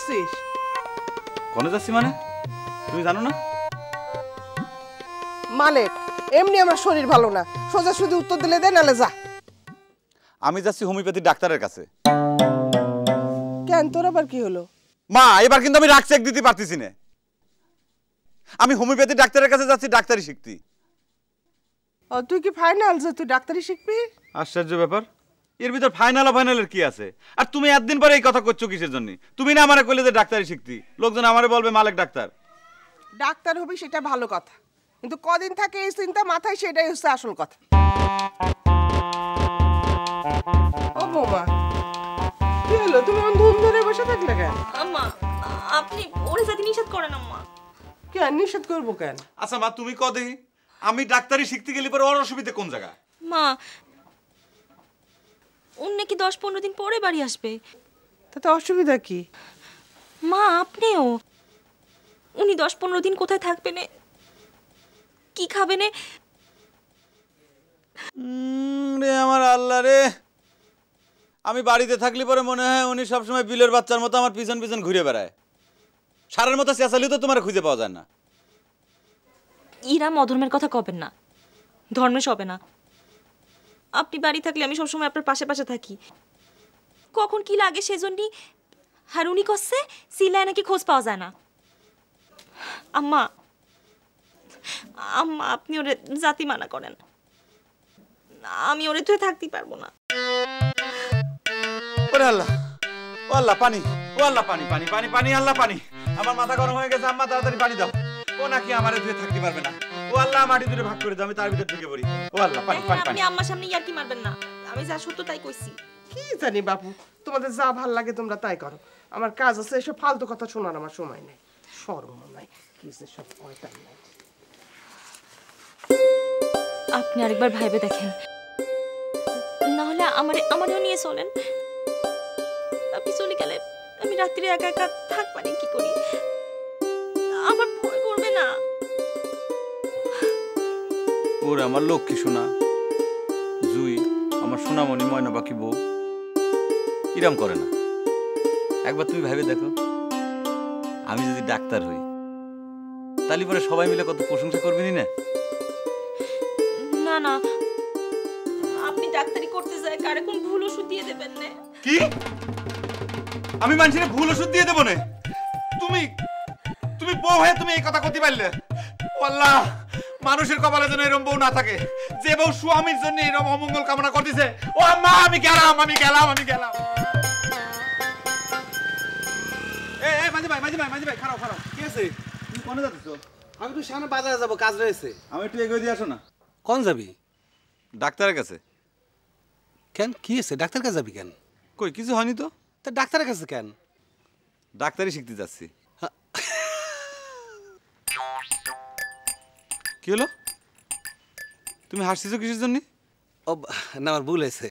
যাচ্ছিস? কোনে যাচ্ছি মানে তুমি জানো না? মালিক, এমনি আমার শরীর ভালো না, সোজা শুধু উত্তর দিলে দে, নালে যা। আমি যাচ্ছি হোমিওপ্যাথি ডাক্তারের কাছে। কেন, তোর আবার কি হলো? মা, এবার কিন্তু আমি রাগ চেক দিতে পারতেছি না। আমি হোমিওপ্যাথি ডাক্তারের কাছে যাচ্ছি ডাক্তারি শিখতে। তুই কি ফাইনাল যে তুই ডাক্তারি শিখবি? আশ্চর্য ব্যাপার, এর ভিতর ফাইনালের কি আছে? আর তুমি একদিন পরে এই কথা করছো কিসের জন্য? তুমি না আমারে কইলে যে ডাক্তারি শিখতি, লোকজন আমারে বলবে মালিক ডাক্তার। ডাক্তার হবি সেটা ভালো কথা, কিন্তু কদিন থাকে এই চিন্তা মাথায়, সেটাই হচ্ছে আসল কথা। ও বৌমা, কি হলো? তুমি ধুম ধরে বসে থাকলে কেন? আম্মা, আপনি ওরে যাতে নিষেধ করেন আম্মা। কেন নিষেধ করবো কেন? আচ্ছা মা, তুমি কদে আমি ডাক্তারি শিখতে গেলে পরে ওর অসুবিধা কোন জায়গা? মা, উনি নাকি 10-15 দিন পরে বাড়ি আসবে। তাতে অসুবিধা কি? মা, আপনিও, উনি 10-15 দিন কোথায় থাকবেন, কি খাবেন? রে আমার আল্লাহ রে, আমি বাড়িতে থাকলে পরে মনে হয় উনি সবসময় বিলের বাচ্চার মতো আমার পিছন পিছন ঘুরে বেড়ায়। সারের মতো চেঁচালেও তো তোমার খুঁজে পাওয়া যায় না। ইরাম অধর্মের কথা কবেন না, ধর্মে সবে না। আপনি বাড়ি থাকলে আমি সবসময় আপনার পাশে পাশে থাকি, কখন কি লাগে সেজন্যই। আর উনি করছে সিলায় নাকি খোঁজ পাওয়া যায় না। আম্মা, আম্মা, আপনি ওরে জাতি মানা করেন, আমি ওরে তুই থাকতেই পারবো না। ওরে আল্লাহ, ও আল্লাহ পানি, ও আল্লাহ পানি পানি পানি পানি, আল্লাহ পানি। আমার মাথা গরম হয়ে গেছে, আম্মা তাড়াতাড়ি পানি দাও। ও নাকি আমারে ধুয়ে থাকতে পারবে না। ও আল্লাহ, মাটি দূরে ভাগ করে দাও, আমি তার ভিতর ঢুকে পড়ি। ও আল্লাহ পানি পানি পানি। আপনি আম্মার সামনে ইয়ার্কি মারবেন না, আমি যা সত্য তাই কইছি। কি জানি বাপু, তোমাদের যা ভাল লাগে তোমরা তাই করো, আমার কাজ আছে, এসব ফালতু কথা শোনার আমার সময় নেই, শরম নাই, কি যে সব শয়তান নাই। আপনি আরেকবার ভাইবে দেখেন, না হলে আমারেও নিয়ে চলেন। আপনি চলে গেলে আমি রাত্রি একা একা থাকবানি কি করি? আমার ভয় করবে না? ওরে আমার লক্ষ্মী সোনা জুই, আমার সোনামণি ময়না পাখি বউ ইরাম করে না। একবার তুমি ভেবে দেখো, আমি যদি ডাক্তার হই তাহলে পরে সবাই মিলে কত প্রশংসা করবি না? না না, আপনি ডাক্তারি করতে যায় কারে কোন ভুল ওষুধ দিয়ে দেবেন না। কি? আমি মানুষের ভুল ওষুধ দিয়ে দেবো না? তুমি তুমি বউ হয়ে তুমি এই কথা করতে পারলে? ও আল্লাহ, মানুষের কপালে যেন এরকম বউ না থাকে, যে বউ স্বামীর জন্য এরকম অমঙ্গল কামনা করতেছে। ও আম্মা, আমি গেলাম আমি গেলাম আমি গেলাম। এই মাঝি ভাই খারাপ খারাপ, কি আছে? তুমি কোনে যাচ্ছো? আমি তো সামনে বাজারে যাবো, কাজ রয়েছে। আমি একটু এগিয়ে দিয়ে আসো না। কোন যাবি? ডাক্তারের কাছে। কেন, কি আছে? ডাক্তার কাছে যাবি কেন? কই কিছু হয়নি তো। তা ডাক্তারের কাছে কেন? ডাক্তারি শিখতে যাচ্ছি। কি হলো? তুমি হাসছিস কিসের জন্য? ও না, আমার ভুল হয়েছে।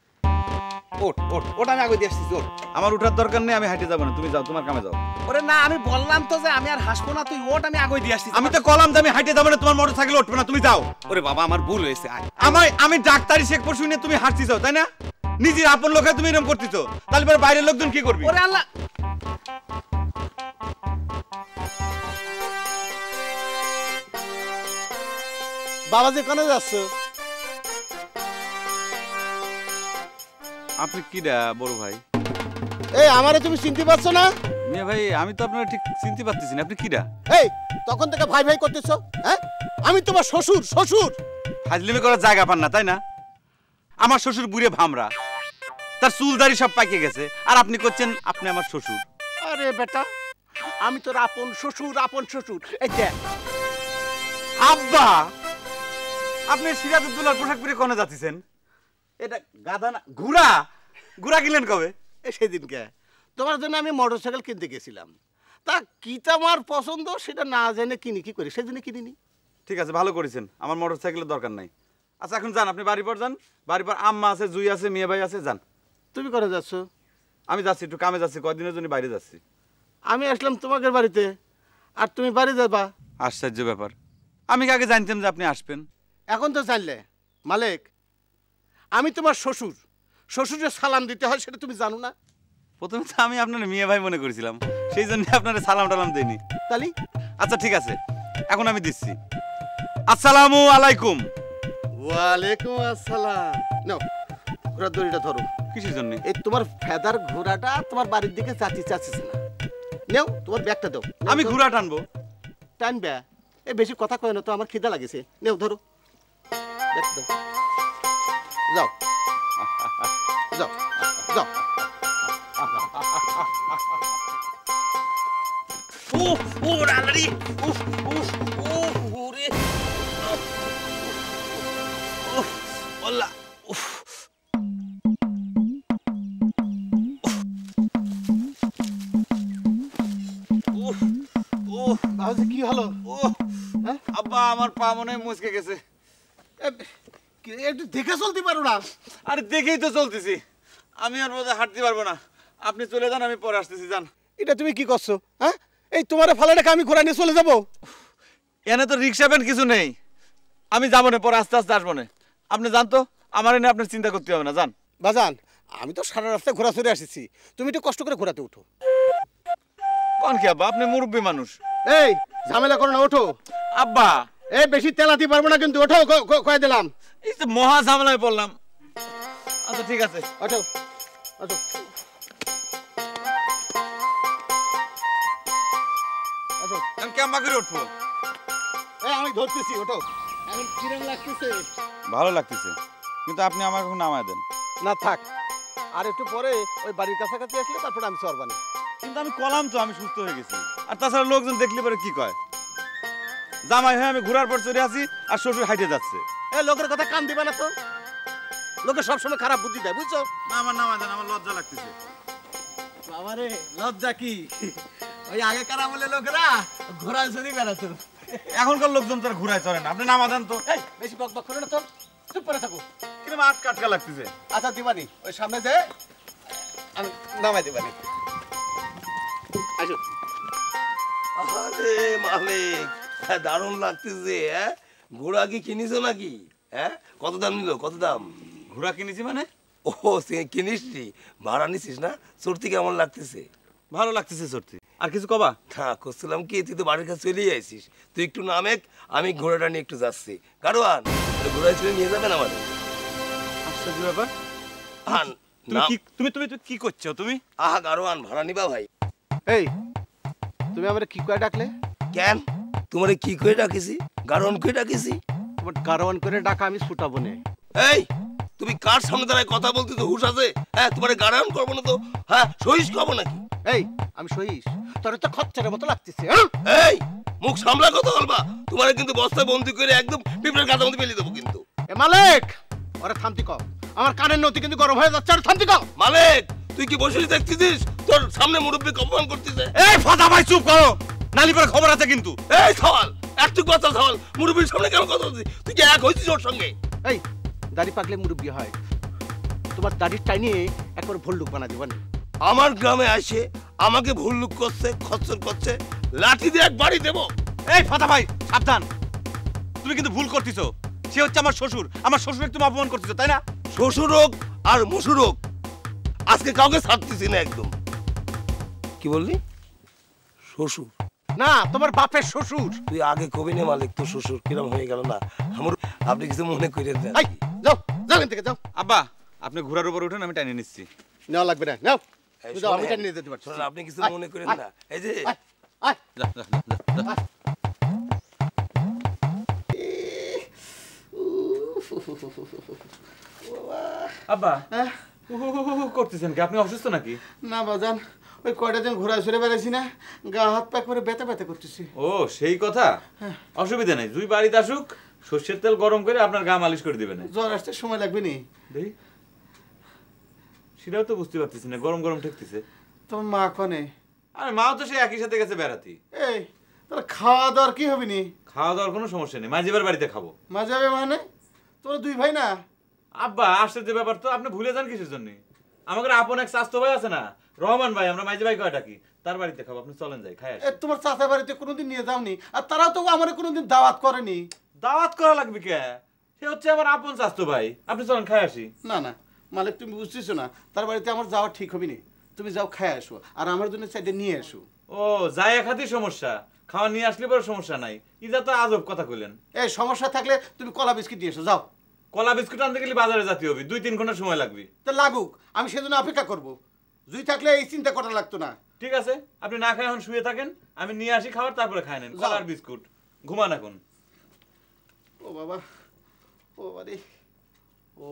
ওট ওট ওটা আমি আগে দিয়ে আসছি। ওট, আমার উঠার দরকার নেই, আমি হাঁটে যাবো না, তুমি যাও, তোমার কামে যাও। ওরে না, আমি বললাম তো যে আমি আর হাসবো না, তুই ওট, আমি আগে দিয়ে আসছি। আমি তো কলাম যে আমি হাঁটে যাবো না, তোমার মোটর সাইকেল উঠবে না, তুমি যাও। ওরে বাবা, আমার ভুল হয়েছে। আমি ডাক্তারি শেখবো শুনে তুমি হাসছিস, তাই না? নিজের আপন লোকে তুমি এরকম করতেছ, তাহলে পরে বাইরের লোকজন কি করবে? ওরে আল্লাহ, বাবা যে কোনে যাচ্ছ? আপনি কিডা বড় ভাই? এই আমারে তুমি চিনতে পারছো না? মিয়া ভাই, আমি তো আপনারা ঠিক চিনতে পারতেছি না, আপনি কিডা? এই তখন থেকে ভাই ভাই করতেছো, হ্যাঁ? আমি তোমার শ্বশুর। শ্বশুর ফাজলিমি করার জায়গা পান না, তাই না? আমার শ্বশুর বুড়ে ভামরা, তার চুল দাড়ি সব পাকিয়ে গেছে, আর আপনি করছেন আপনি আমার শ্বশুর। আরে বেটা, আমি তোর আপন শ্বশুর, আপন শ্বশুর। এই দেখ আব্বা, আপনি সিরাজউদ্দৌলার পোশাক পরে কোনে যাচ্ছেন? এটা গাধা না ঘোড়া? ঘোড়া কিনলেন কবে? সেদিনকে তোমার জন্য আমি মোটরসাইকেল কিনতে গেছিলাম, তা কি তোমার পছন্দ সেটা না জেনে কিনি কি করি, সেদিনে কিনিনি। ঠিক আছে, ভালো করেছেন, আমার মোটর সাইকেলের দরকার নাই। আচ্ছা এখন যান, আপনি বাড়ি পর যান। বাড়ি পর আম্মা আছে, জুই আছে, মেয়ে ভাই আছে, যান। তুমি করে যাচ্ছ? আমি যাচ্ছি, একটু কামে যাচ্ছি, কয়দিনের জন্য বাইরে যাচ্ছি। আমি আসলাম তোমাদের বাড়িতে, আর তুমি বাড়ি যাবা? আশ্চর্য ব্যাপার, আমি কি আগে জানতাম যে আপনি আসবেন? এখন তো জানলে মালিক, আমি তোমার শ্বশুর। শ্বশুরের সালাম দিতে হয় সেটা তুমি জানো না? প্রথমে তো আমি আপনার মেয়ে ভাই মনে করেছিলাম, সেই জন্য আপনার সালাম টালাম দেইনি। তালি আচ্ছা ঠিক আছে, এখন আমি দিচ্ছি। আসসালামু আলাইকুম। ওয়ালাইকুম আসসালাম। নাও ঘোড়ার দড়িটা ধরো। কিসের জন্য? এই তোমার ফেদার ঘোড়াটা তোমার বাড়ির দিকে চাচ্ছিস না। নেও তোমার ব্যাগটা দাও। আমি ঘোড়া টানবো? টানবে? এ বেশি কথা কয় না তো, আমার খিদা লাগেছে। নেও ধরো, ব্যাগটা দাও। যাও যাও যাও। কি হলো? আব্বা আমার পা মনে হয় মুচকে গেছে। একটু দেখে চলতে পারো না? আরে দেখেই তো চলতেছি, আমি আর বোধহয় হাঁটতে পারবো না। আপনি চলে যান, আমি পরে আসতেছি। যান। এটা তুমি কি করছো? হ্যাঁ, এই তোমার ফালাটাকে আমি ঘোড়া নিয়ে চলে যাবো? এনে তো রিক্সা ভ্যান কিছু নেই, আমি যাবো না, পরে আস্তে আস্তে আসবো না। আপনি যান তো, আমার এনে আপনার চিন্তা করতে হবে না। যান। বাজান, আমি তো সারা রাস্তায় ঘোরা চড়ে আসছি, তুমি একটু কষ্ট করে ঘোরাতে উঠো। কোন কি আব্বা, আপনি মুরব্বী মানুষ। এই ঝামেলা করো না, ওঠো। আব্বা এই বেশি তেলাতে পারবো না কিন্তু, ওঠো, কয়ে দিলাম। এই তো মহা ঝামেলায় পড়লাম। আচ্ছা ঠিক আছে, ওঠো ওঠো। আমি কেমন করে উঠবো? এই আমি ধরতেছি, ওঠো। এখন কিরম লাগতেছে? ভালো লাগতেছে, কিন্তু আপনি আমার এখন নামায় দেন। না থাক, আর একটু পরে ওই বাড়ির কাছাকাছি আসলে তারপরে আমি চড়বানি। কিন্তু আমি কলাম তো, আমি সুস্থ হয়ে গেছি। আর তাছাড়া লোকজন দেখলে পরে কি কয়, জামাই হয়ে আমি ঘোরার পর চড়ে আছি আর শ্বশুর হাইটে যাচ্ছে। এই লোকের কথা কান দিবা না তো, লোকে সবসময় খারাপ বুদ্ধি দেয়, বুঝছো? না আমার নামায় দেন, আমার লজ্জা লাগতেছে। বাবারে লজ্জা কি? ওই আগেকার আমলে লোকেরা ঘোড়ায় চড়ে বেড়াতো, এখনকার লোকজন তার ঘুরায় চড়ে না। আপনি নামা দেন তো। এই বেশি বক বক করে না তো, চুপ করে থাকো। কিরকম আটকা আটকা লাগতেছে। আচ্ছা দিবানি, ওই সামনে যে আমি নামাই দিবানি। আসো। আরে মালিক, দারুণ লাগতেছে। হ্যাঁ, ঘোড়া কি কিনিছো নাকি? হ্যাঁ, কত দাম নিল? কত দাম? ঘোড়া কিনেছি মানে? ও কিনিস নি, ভাড়া নিছিস না? চড়তে কেমন লাগতেছে? ভালো লাগতেছে চড়তে। আর কিছু কবা? না, করছিলাম কি, তুই তো বাড়ির কাছে চলে আইছিস, তুই একটু নামেক, আমি ঘোড়াটা নিয়ে একটু যাচ্ছি। গাড়োয়ান, ঘোড়ায় চলে নিয়ে যাবেন আমাদের। আশ্চর্য ব্যাপার। আন তুমি কি তুমি তুমি কি করছো তুমি? আহা গাড়োয়ান, ভাড়া নিবা ভাই? এই তুমি আমার কি করে ডাকলে? কেন তোমারে কি করে ডাকিছি? গাড়োয়ান করে ডাকিছি? তোমার গারওয়ান করে ডাকা আমি ছুটাবো না। এই তুমি কার সামনে দাঁড়ায় কথা বলতে তো হুঁশ আছে? হ্যাঁ, তোমার গাড়ান করবো না তো? হ্যাঁ, সহিস খাবো নাকি? এই আমি সহিস, তোর তো খচ্চরের মতো লাগতেছে। এই মুখ সামলা কথা বলবা, তোমার কিন্তু বস্তায় বন্দি করে একদম পিঁপড়ের গাছের মধ্যে ফেলে দেবো কিন্তু। এ মালিক, ওরে থামতি কও, আমার কানের নতি কিন্তু গরম হয়ে যাচ্ছে। আর থামতি কও। মালিক, তুই কি বসে দেখতেছিস তোর সামনে মুরব্বী অপমান করতেছে? এই ফাদা ভাই চুপ করো, নালি পরে খবর আছে কিন্তু। এই সওয়াল, একটু কথা সওয়াল, মুরব্বীর সামনে কেন কথা বলছিস? তুই কি এক হয়েছিস ওর সঙ্গে? এই দাড়ি পাকলে মুরব্বী হয়, তোমার দাড়ির টাইনিয়ে একবার ভল্লুক বানা দিবানি। আমার গ্রামে আসে আমাকে ভুল লুক করছে, খচ্চর করছে, লাঠি দিয়ে এক বাড়ি দেবো। এই ফাদা ভাই সাবধান, তুমি কিন্তু ভুল করতেছো। সে হচ্ছে আমার শ্বশুর, আমার শ্বশুরকে তুমি অপমান করতেছো, তাই না? শ্বশুর হোক আর মশুর হোক, আজকে কাউকে ছাড়তেছি না একদম। কি বললি? শ্বশুর? না, তোমার বাপের শ্বশুর। তুই আগে কবি নে মালিক, তোর শ্বশুর কিরম হয়ে গেল না? আমার আপনি কিছু মনে করে দেন। এই যাও, যাও এখান থেকে যাও। আব্বা আপনি ঘোড়ার উপর উঠেন, আমি টানিয়ে নিচ্ছি। নেওয়া লাগবে না, নাও। এই যাও, আমি শোনেন, টানিয়ে যেতে পারছি। শোনেন, আপনি কিছু আয়, মনে করেন আয়, না। এই যে আয়, আয়, যা, যা, যা, যা, যা। আয়। আব্বা করতেছেন কি? আপনি অসুস্থ নাকি? না বাজান, ওই কয়টা দিন ঘোরা সরে বেড়াইছি না, গা হাত পা করে ব্যথা ব্যথা করতেছি। ও সেই কথা। অসুবিধা নেই, দুই বাড়িতে আসুক, সর্ষের তেল গরম করে আপনার গা মালিশ করে দিবেন। জ্বর আসতে সময় লাগবে নি? দেখি, সেটাও তো বুঝতে পারতেছি না, গরম গরম ঠেকতেছে। তোমার মা কনে? আরে মাও তো সেই একই সাথে গেছে বেড়াতে। এই তাহলে খাওয়া দাওয়ার কি হবে নি? খাওয়া দাওয়ার কোনো সমস্যা নেই, মাঝিবার বাড়িতে খাবো। মা যাবে মানে? তোরা দুই ভাই না? আব্বা আসছে যে ব্যাপার, তো আপনি ভুলে যান কিসের জন্য? আমাদের আপন এক স্বাস্থ্য ভাই আছে না, রহমান ভাই, আমরা মাঝি ভাই কয় ডাকি, তার বাড়িতে খাবো। আপনি চলেন যাই, খাই আসি। তোমার চাচা বাড়িতে কোনোদিন নিয়ে যাওনি, আর তারাও তো আমার কোনোদিন দাওয়াত করেনি। দাওয়াত করা লাগবে কে? সে হচ্ছে আমার আপন স্বাস্থ্য ভাই। আপনি চলেন খাই আসি। না না মালিক, তুমি বুঝতেছো না, তার বাড়িতে আমার যাওয়া ঠিক হবে নি। তুমি যাও খায় আসো আর আমার জন্য চাইতে নিয়ে এসো। ও যাই খাতি সমস্যা, খাওয়া নিয়ে আসলে পরে সমস্যা নাই। ইদা তো আজব কথা কইলেন। এই সমস্যা থাকলে তুমি কলা বিস্কিট নিয়ে এসো, যাও। কলা বিস্কুট আনতে গেলে বাজারে যেতে হবে, 2-3 ঘন্টা সময় লাগবে। তা লাগুক, আমি সেজন্য অপেক্ষা করব। জুই থাকলে এই চিন্তা করা লাগতো না। ঠিক আছে, আপনি না খায় এখন শুয়ে থাকেন, আমি নিয়ে আসি খাবার, তারপরে খায় নেন কলা আর বিস্কুট। ঘুমান এখন। ও বাবা, ও বাবা, ও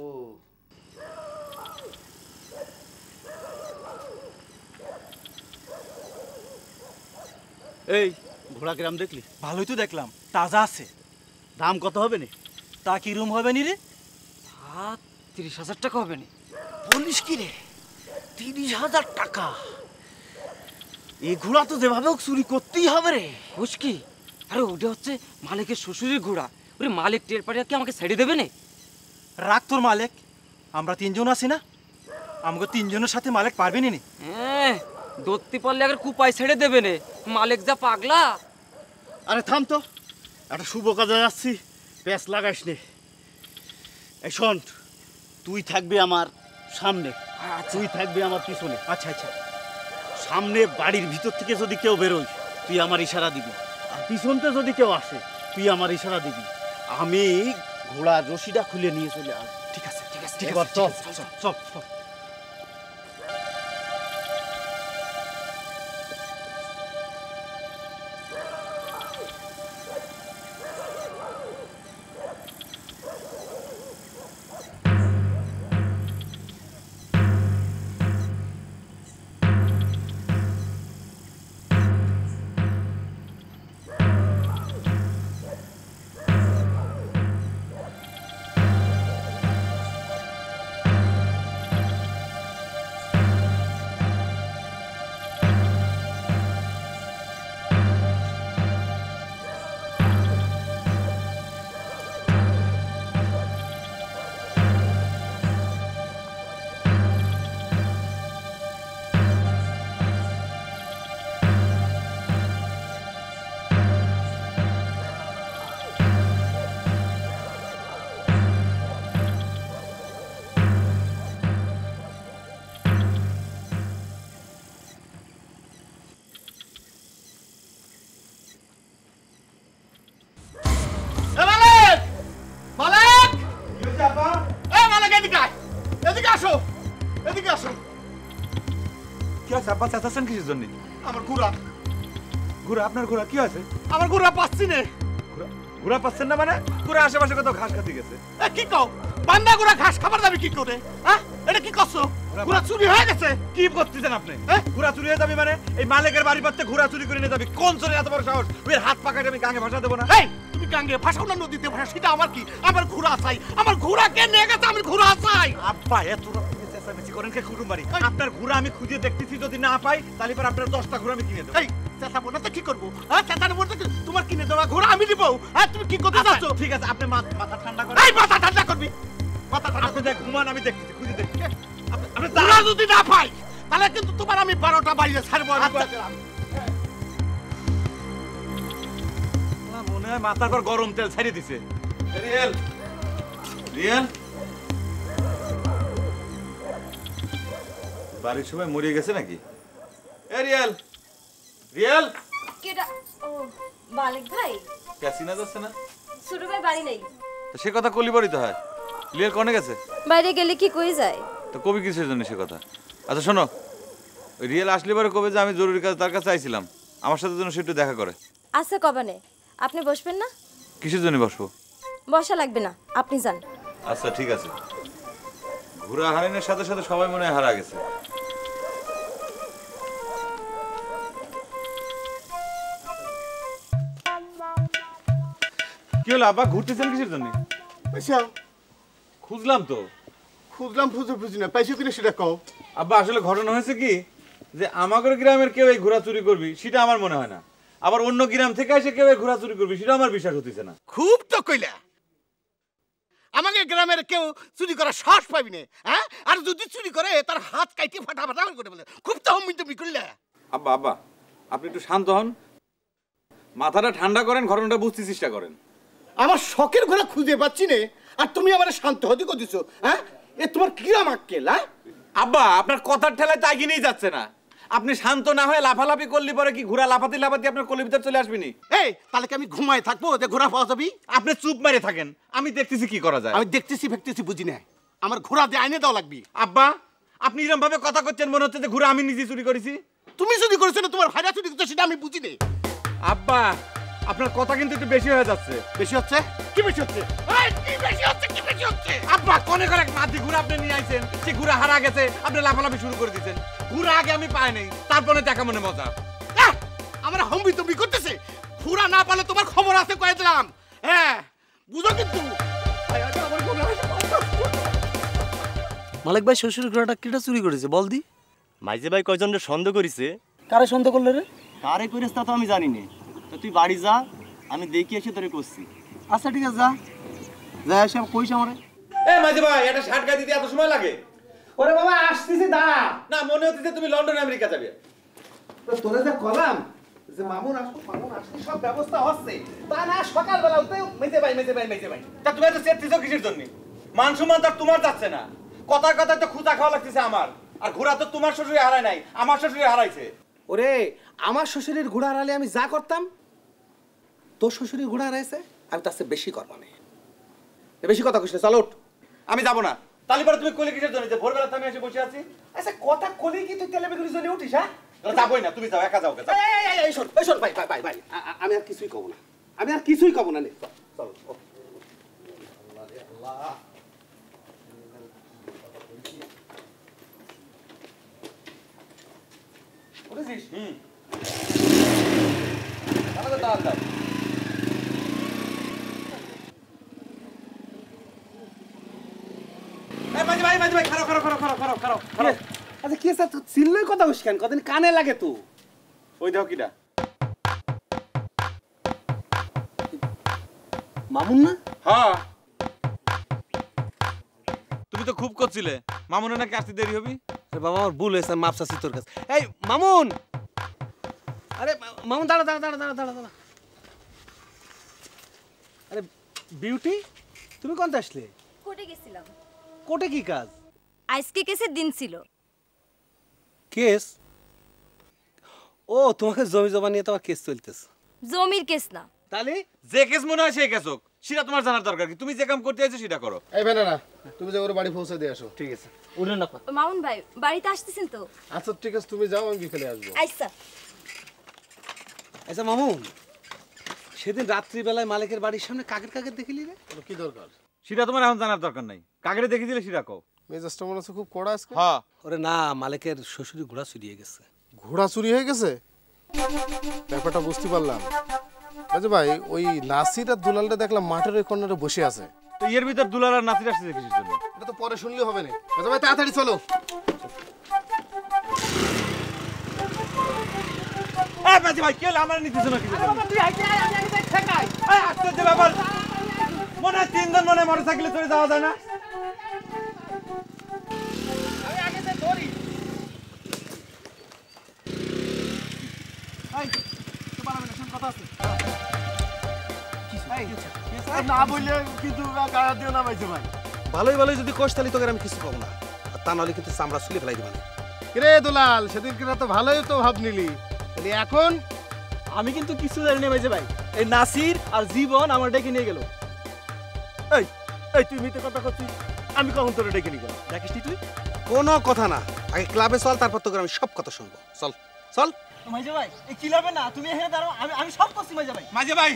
এই ঘোড়া গ্রাম দেখলি? ভালোই তো দেখলাম, তাজা আছে। দাম কত হবে নি? তা কি রুম হবে নি রে? 30,000 টাকা হবে নি? বলিস কি রে, 30,000 টাকা? এই ঘোড়া তো যেভাবে হোক চুরি করতেই হবে রে। বুঝ কি? আরে ওটা হচ্ছে মালিকের শ্বশুরের ঘোড়া। ওরে মালিক টের পাড়িয়া কি আমাকে ছেড়ে দেবে না? রাখ তোর মালিক, আমরা 3 জন আছি না, আমাকে 3 জনের সাথে মালিক পারবে নি? হ্যাঁ, দত্তি পারলে আগে কুপায় ছেড়ে দেবে না, মালিক যা পাগলা। আরে থাম তো, একটা শুভ কাজে যাচ্ছি, প্যাঁচ লাগাইস নে। এই শোন, তুই থাকবি আমার সামনে, তুই থাকবি আমার পিছনে। আচ্ছা আচ্ছা। সামনে বাড়ির ভিতর থেকে যদি কেউ বেরোয় তুই আমার ইশারা দিবি, আর পিছনতে যদি কেউ আসে তুই আমার ইশারা দিবি। আমি ঘোড়ার রশিটা খুলে নিয়ে চলে আসবো। ঠিক আছে ঠিক আছে ঠিক আছে, চল চল চল চল। কি আছে আব্বা, চাচ্ছেন কিসের জন্য? আমার ঘোড়া, ঘোড়া? আপনার ঘোড়া কি আছে? আমার ঘোড়া পাচ্ছি না। ঘোড়া পাচ্ছেন না মানে? ঘোড়া আশেপাশে কোথাও ঘাস খাতে গেছে। কি কও, বান্দা ঘোড়া ঘাস খাবার যাবে কি করে? হ্যাঁ, এটা কি করছো? ঘোড়া চুরি হয়ে গেছে। কি করতেছেন আপনি? ঘোড়া চুরি হয়ে যাবে মানে? এই মালিকের বাড়ি পাতে ঘোড়া চুরি করে নিয়ে যাবে? কোন চোরে এত বড় সাহস? ওই হাত পাকাটা আমি গাঙে ভাষা দেবো না। এই তুমি গাঙ্গে ভাষাও না, নদীতে ভাষা, সেটা আমার কি? আমার ঘোড়া চাই, আমার ঘোড়া কে নিয়ে গেছে? আমি ঘোড়া চাই। আব্বা এত চেঁচামেচি করেন কে কুটুম বাড়ি? আপনার ঘোড়া আমি খুঁজে দেখতেছি, যদি না পাই তাহলে পর আপনার 10টা ঘোড়া আমি কিনে দেবো। এই চেঁচাবো না তো কি করবো? হ্যাঁ, চেঁচানো বলতে তোমার কিনে দেওয়া ঘোড়া আমি দিব? হ্যাঁ, তুমি কি করতে চাচ্ছ? ঠিক আছে, আপনি মাথা ঠান্ডা করেন। এই মাথা ঠান্ডা করবি, মাথা ঠান্ডা। আপনি দেখ ঘুমান, আমি দেখতেছি, খুঁজে দেখছি। আপনি ঘোড়া যদি না পাই তাহলে কিন্তু তোমার আমি 12টা বাইরে ছাড়বো। মনে হয় মাথার পর গরম তেল ছাড়িয়ে দিছে। রিয়েল রিয়েল বাড়ির সবাই মরে গেছে নাকি? এ রিয়েল রিয়েল, কেডা? ও মালিক ভাই, ক্যাসিনা যাচ্ছে না? ছোট ভাই বাড়ি নেই। তো সে কথা কলি বড়ি তো হয়। রিয়েল কোনে গেছে? বাইরে গেলে কি কই যায়? তো কবি কিসের জন্য সে কথা? আচ্ছা শোনো, ওই রিয়েল আসলে পরে কবে যে আমি জরুরি কাজ তার কাছে আইছিলাম, আমার সাথে যেন সে একটু দেখা করে। আচ্ছা কবানে, আপনি বসবেন না? কিসের জন্য বসবো? বসা লাগবে না, আপনি যান। আচ্ছা ঠিক আছে। ঘোড়া হারানোর সাথে সাথে সবাই মনে হয় হারা গেছে। কি হলো আব্বা, ঘুরতেছেন কিসের জন্য? খুঁজলাম তো। খুঁজলাম, বুঝি না, পাইছো কিনা সেটা কও। আব্বা আসলে ঘটনা হয়েছে কি, যে আমাদের গ্রামের কেউ এই ঘোড়া চুরি করবি সেটা আমার মনে হয় না, আবার অন্য গ্রাম থেকে এসে কেউ এই ঘোড়া চুরি করবি সেটা আমার বিশ্বাস হতেছে না। খুব তো কইলা, আমাকে গ্রামের কেউ চুরি করার সাহস পাবি না। হ্যাঁ, আর যদি চুরি করে তার হাত কাইতে ফাটা ফাটা করে বলে। খুব তো হমিন তুমি করলে। আব্বা আব্বা আপনি একটু শান্ত হন, মাথাটা ঠান্ডা করেন, ঘটনাটা বুঝতে চেষ্টা করেন। আমার শখের ঘোড়া খুঁজে পাচ্ছি না, আর তুমি আমার শান্ত হতে করতেছো। হ্যাঁ, এ তোমার কিরাম আক্কেল? হ্যাঁ, আব্বা আপনার কথার ঠেলায় তাই কিনেই যাচ্ছে না। আপনি শান্ত না হয়ে লাফালাফি করলি পরে কি ঘোড়া লাফাতে লাফাতে আপনার কোলের ভিতর চলে আসবেনি? এই তাহলে কি আমি ঘুমায় থাকবো যে ঘোড়া পাওয়া যাবি? আপনি চুপ মেরে থাকেন, আমি দেখতেছি কি করা যায়। আমি দেখতেছি ফেকতেছি বুঝি না, আমার ঘোড়া দিয়ে আইনে দাও লাগবি। আব্বা আপনি এরকম ভাবে কথা করছেন মনে হচ্ছে যে ঘোড়া আমি নিজে চুরি করেছি। তুমি চুরি করেছো না তোমার ভাইরা চুরি করছো সেটা আমি বুঝি না। আব্বা আপনার কথা কিন্তু একটু বেশি হয়ে যাচ্ছে। বেশি হচ্ছে? কি বেশি হচ্ছে? এই, কি বেশি হচ্ছে? কি বেশি হচ্ছে? আব্বা কোনে করে মাটি ঘোড়া আপনি নিয়ে আইছেন, সে ঘোড়া হারা গেছে, আপনি লাফালাফি শুরু করে দিয়েছেন। ঘোড়া আগে আমি পাই নাই, তারপরে দেখা মনে মজা। আমার হম্বি তম্বি করতেছে। ঘোড়া না পালে তোমার খবর আছে কয়ে দিলাম। হ্যাঁ বুঝো কিন্তু। মালিক ভাই শ্বশুর ঘোড়াটা কিটা চুরি করেছে বল দি? মাইজে ভাই কয়জনের সন্দেহ করিছে। কারে সন্দেহ করলে রে? কারে করিস তা তো আমি জানি না। তো তুই বাড়ি যা, আমি দেখি এসে তোরে করছি। আচ্ছা ঠিক আছে, যা যা এসে কইস আমারে। এ মাঝি ভাই এটা শার্ট গায়ে দিতে এত সময় লাগে? ওরে বাবা আসতেছি দাঁড়া। না মনে হচ্ছে তুমি লন্ডন আমেরিকা যাবে। তোরে যে কলাম যে মামুন আসুক সব ব্যবস্থা হচ্ছে, তা না সকালবেলা উঠে মেজে ভাই। তা তুমি এত চেষ্টিছো কিসের জন্য? মান সম্মান তো তোমার যাচ্ছে না, কথায় কথায় তো খুঁজা খাওয়া লাগতেছে আমার। আর ঘোড়া তো তোমার শ্বশুরে হারায় নাই, আমার শ্বশুরে হারাইছে। ওরে আমার শ্বশুরের ঘোড়া হারালে আমি যা করতাম, তোর শ্বশুরের ঘোড়া হারাইছে আমি তার চেয়ে বেশি করবো না। বেশি কথা কইস না, চল ওঠ। আমি যাবো না। তাহলে পরে তুমি কলি কিসের জন্য যে ভোরবেলা আমি এসে বসে আছি? আচ্ছা কথা কলি কি তুই তেলে বেগুনি জ্বলে উঠিস? হ্যাঁ যাবোই না, তুমি যাও, একা যাও। এই শোন ভাই আমি আর কিছুই কব না, নে চল। বুঝেছিস? তাহলে দাঁড়ান দাও। মাঝি ভাই খারাপ। আচ্ছা কি স্যার চিল্লই কথা বস কেন? কদিন কানে লাগে তো। ওই দাও কিটা? মামুন না? হ্যাঁ তুমি তো খুব করছিলে মামুনের নাকি আসতে দেরি হবি। বাবা আমার ভুল হয়েছে, মাপ চাচ্ছি তোর কাছে। এই মামুন, আরে মামুন দাঁড়া। আরে বিউটি, তুমি কোনটা আসলে? কোর্টে গেছিলাম। কোর্টে কি কাজ? আজকে কেসের দিন ছিল। কেস? ও তোমাকে জমি জমা নিয়ে তোমার কেস চলতেছে? জমির কেস না। তাহলে যে কেস মনে হয় সেই কেস হোক, সেটা তোমার জানার দরকার কি? তুমি যে কাম করতে আইছো সেটা করো। এই বেনা না, তুমি যে ওর বাড়ি পৌঁছে দিয়ে আসো। ঠিক আছে। উঠেন না। মামুন ভাই বাড়িতে আসতেছেন তো? আচ্ছা ঠিক আছে, তুমি যাও, আমি বিকেলে আসবো। আচ্ছা। আচ্ছা মামুন, সেদিন রাত্রিবেলায় মালিকের বাড়ির সামনে কাকের দেখলি রে? কি দরকার? সেটা তোমার এখন জানার দরকার নাই। কাগরে দেখে দিলে সেটা কও। মেজাজটা মনে হচ্ছে খুব কড়া আজকে। হ্যাঁ। ওরে না, মালিকের শ্বশুরি ঘোড়া চুরিয়ে গেছে। ঘোড়া চুরি হয়ে গেছে? ব্যাপারটা বুঝতে পারলাম। আচ্ছা ভাই, ওই নাসির আর দুলালটা দেখলাম মাঠের ওই কর্নারে বসে আছে। তো এর ভিতর দুলাল আর নাতির আসছে কিসের জন্য? এটা তো পরে শুনলে হবে না। আচ্ছা ভাই তাড়াতাড়ি চলো। এই বাজি ভাই কে আমার নিতেছ না কিসের জন্য? তুই আইতে আমি ঠেকাই। এই আশ্চর্য ব্যাপার, মনে হয় তিনজন মনে মোটরসাইকেলে চলে যাওয়া যায় না। আমি আগে যে ধরি। এই তো পারবে না, শুন কথা আছে। না বললে কিন্তু গাড়া দিও না মাইজে ভাই। ভালোই যদি কোষ তালি তোকে আমি কিছু পাবো না, আর তা নাহলে কিন্তু চামড়া চুলে ফেলাই দিবা। কিরে দুলাল, সেদিন কিনা তো ভালোই তো ভাব নিলি, তাহলে এখন? আমি কিন্তু কিছু জানি না মাইজে ভাই। এই নাসির আর জীবন আমার ডেকে নিয়ে গেল। এই তুই মিথ্যে কথা করছিস? আমি কখন তোরে ডেকে নিয়ে গেলাম? দেখিস নি তুই? কোনো কথা না, আগে ক্লাবে চল, তারপর তোকে আমি সব কথা শুনবো। চল। মাইজে ভাই এই কি লাগবে না, তুমি এখানে দাঁড়াও, আমি সব করছি মাইজে ভাই। মাঝে ভাই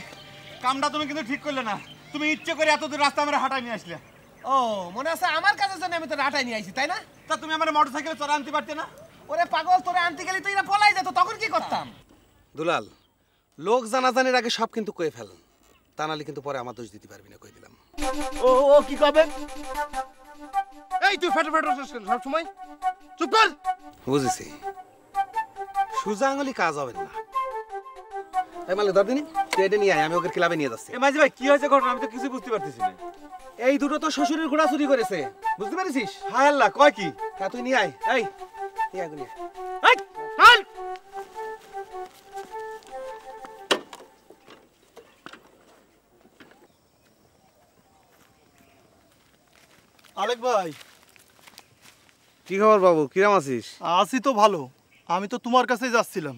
কামটা তুমি কিন্তু ঠিক করলে না। তুমি ইচ্ছে করে এত দূর রাস্তা আমরা হাঁটাই নিয়ে আসলে। ও মনে আছে আমার কাছে জন্য আমি তো রাটাই নিয়ে আইছি, তাই না? তা তুমি আমার মোটরসাইকেলে চড়া আনতে পারতে না? ওরে পাগল, তোরে আনতে গেলি তো এরা পলাই যেত, তখন কি করতাম? দুলাল, লোক জানাজানির আগে সব কিন্তু কয়ে ফেলেন, তা নাহলে কিন্তু পরে আমার দোষ দিতে পারবি না, কই দিলাম। ও কি কবে? এই তুই ফেটে সব সময় চুপ কর। বুঝেছি, সুজা আঙুলি কাজ হবে না। এই মালে ধর দিনি, তুই এটা নিয়ে আয়, আমি ওকে ক্লাবে নিয়ে যাচ্ছি। এ মাঝে ভাই কি হয়েছে ঘটনা? আমি তো কিছু বুঝতে পারতেছি না। এই দুটো তো শ্বশুরের ঘোড়া চুরি করেছে, বুঝতে পারিস? হায় আল্লাহ, কয় কি? হ্যাঁ তুই নিয়ে আয়, এই নিয়ে আয়, নিয়ে এই চল। আলেক ভাই, কি খবর বাবু, কিরাম আছিস? আছি তো ভালো। আমি তো তোমার কাছেই যাচ্ছিলাম।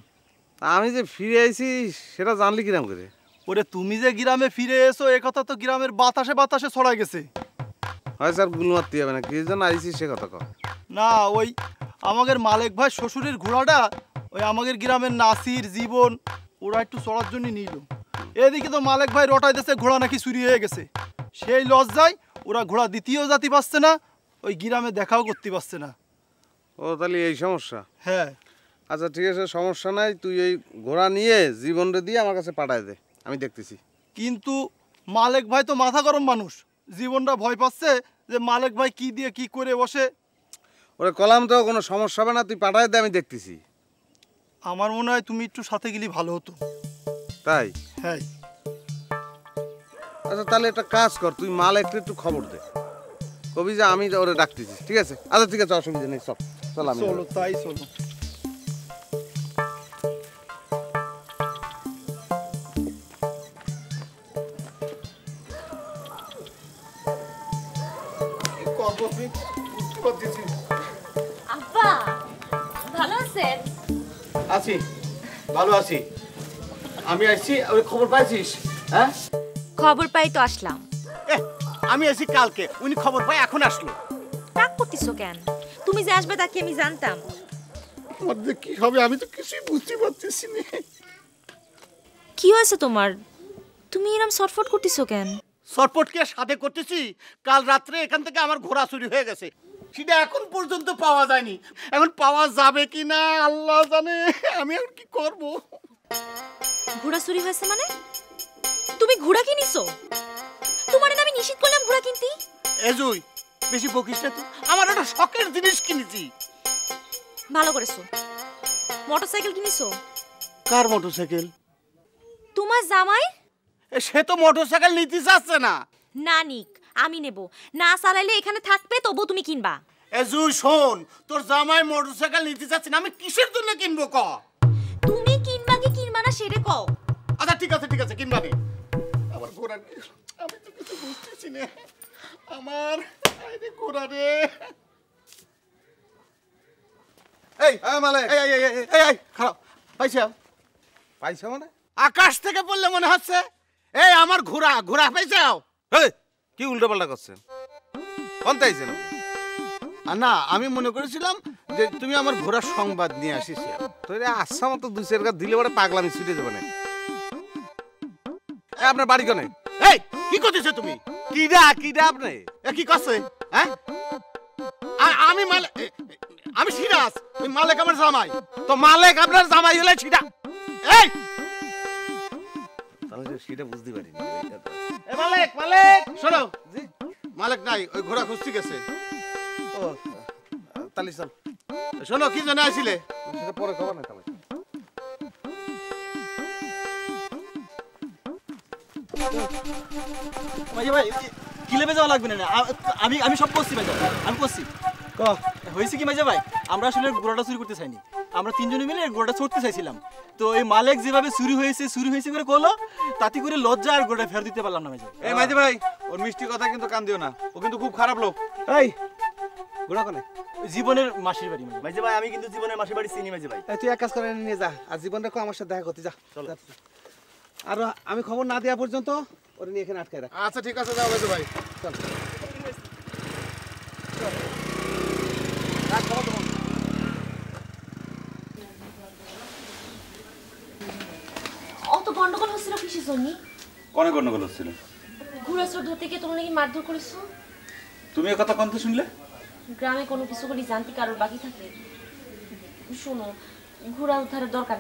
আমি যে ফিরে আইছি সেটা জানলি কিরাম করে? ওরে তুমি যে গ্রামে ফিরে এসো এ কথা তো গ্রামের বাতাসে বাতাসে ছড়াই গেছে। হয় স্যার, গুল মারতে হবে না, কি জন্য আইছি সে কথা কর। না, ওই আমাদের মালিক ভাই শ্বশুরের ঘোড়াটা ওই আমাদের গ্রামের নাসির জীবন ওরা একটু চড়ার জন্য নিল। এদিকে তো মালিক ভাই রটাই দিয়েছে ঘোড়া নাকি চুরি হয়ে গেছে। সেই লজ্জায় ওরা ঘোড়া দ্বিতীয় জাতি পাচ্ছে না, ওই গ্রামে দেখাও করতে পারছে না। ও তাহলে এই সমস্যা? হ্যাঁ। আচ্ছা ঠিক আছে, সমস্যা নাই, তুই এই ঘোড়া নিয়ে জীবনটা দিয়ে আমার কাছে পাঠায় দে, আমি দেখতেছি। কিন্তু মালিক ভাই তো মাথা গরম মানুষ, জীবনটা ভয় পাচ্ছে যে মালিক ভাই কি দিয়ে কি করে বসে। ওরে কলাম তো কোনো সমস্যা হবে না, তুই পাঠায় দে, আমি দেখতেছি। আমার মনে হয় তুমি একটু সাথে গেলে ভালো হতো। তাই? হ্যাঁ। আচ্ছা তাহলে একটা কাজ কর, তুই মাল একটু খবর দে, কবি যে আমি ওরে ডাকতেছি, ঠিক আছে? আচ্ছা ঠিক আছে, অসুবিধা নেই, চল চল আমি চলো, তাই চলো। আব্বা ভালো আছেন? আছি, ভালো আছি। আমি আসছি, ওই খবর পাইছিস? হ্যাঁ, খবর পাই তো আসলাম। আমি আসি কালকে, উনি খবর পাই এখন আসলো। রাগ করতেছো কেন? তুমি যে আসবে তাকে আমি জানতাম। আমার যে কি হবে আমি তো কিছুই বুঝতে পারতেছি না। কি হয়েছে তোমার? তুমি এরকম ছটফট করতেছো কেন? সরপটকে সাথে করতেছি, কাল রাত্রে এখান থেকে আমার ঘোড়া চুরি হয়ে গেছে, সেটা এখন পর্যন্ত পাওয়া যায়নি। এখন পাওয়া যাবে কি না আল্লাহ জানে, আমি এখন কি করব। ঘোড়া চুরি হয়েছে মানে? তুমি ঘোড়া কিনিছো? তোমার না আমি নিষেধ করলাম ঘোড়া কিনতে। এজুই বেশি বকিস না তো, আমার একটা শখের জিনিস কিনেছি। ভালো করেছো। মোটরসাইকেল কিনিছো? কার মোটরসাইকেল? তোমার জামাই। সে তো মোটরসাইকেল নিতে চাচ্ছে না। না নিক, আমি নেব। না চালাইলে এখানে থাকবে, তবু তুমি কিনবা। এজুই শোন, তোর জামাই মোটরসাইকেল নিতে চাচ্ছে না, আমি কিসের জন্য কিনবো ক? তুমি কিনবা কি কিনবা না সেটা কও। আচ্ছা ঠিক আছে, ঠিক আছে, কিনবা নে। আমার ঘোড়া, আমি তো কিছু বুঝতেছি না। আমার আইরে ঘোড়া রে। এই মালিক, এই এই এই এই এই খারাপ পাইছো? পাইছো মানে? আকাশ থেকে পড়লে মনে হচ্ছে। এই আমার ঘোড়া, ঘোড়া পাইছো? এই কি উল্টো পাল্টা করছেন? কোন তাইছেন? না, আমি মনে করেছিলাম যে তুমি আমার ঘোড়ার সংবাদ নিয়ে আসিস। তোর আচ্ছা মতো দুই চার গা দিলে বড় পাগলামি ছুটে যাবে না। আপনার বাড়ি কোনে? এই কি করতেছ তুমি? কিডা কিডা আপনি? কি করছে? হ্যাঁ, আমি আমি সিরাজ, ওই মালিক আমার জামাই। তো মালিক আপনার জামাই হলে ছিটা। এই তাহলে সেটা বুঝতে পারিনি। এ মালিক, মালিক শোনো। জি মালিক নাই, ওই ঘোড়া খুঁজতে গেছে। ও তাহলে চল। শোনো, কি জন্য আসছিলে? সেটা পরে খবর না তাহলে। ভাই ভাই কি লেবে যাওয়া লাগবে না, আমি আমি সব করছি ভাই, আমি করছি। হয়েছে কি মাঝে ভাই, আমরা আসলে ঘোড়াটা চুরি করতে চাইনি, আমরা তিনজনে মিলে ঘোড়াটা ছড়তে চাইছিলাম। তো এই মালিক যেভাবে চুরি হয়েছে করে করলো, তাতে করে লজ্জা আর ঘোড়াটা ফেরত দিতে পারলাম না মাঝে। এই মাঝে ভাই, ওর মিষ্টি কথা কিন্তু কান দিও না, ও কিন্তু খুব খারাপ লোক। এই ঘোড়া কোনে? জীবনের মাসির বাড়ি মাঝে ভাই। আমি কিন্তু জীবনের মাসির বাড়ি চিনি মাঝে ভাই। তুই এক কাজ করে নিয়ে যা, আর জীবন রেখো আমার সাথে দেখা করতে যা। চল। আর আমি খবর না দেওয়া পর্যন্ত ওরে নিয়ে এখানে আটকায় রাখ। আচ্ছা ঠিক আছে, যাও মেজো ভাই। চল। অত গন্ডগোল হচ্ছিল কিসের জন্য? কোনে গন্ডগোল হচ্ছিল? ঘোড়া চোর ধরতে গিয়ে তোমরা নাকি মারধর করেছো। তুমি এ কথা কোনতে শুনলে? গ্রামে কোনো কিছু করে জানতে কারোর বাকি থাকে? শোনো, ঘোড়া উদ্ধারের দরকার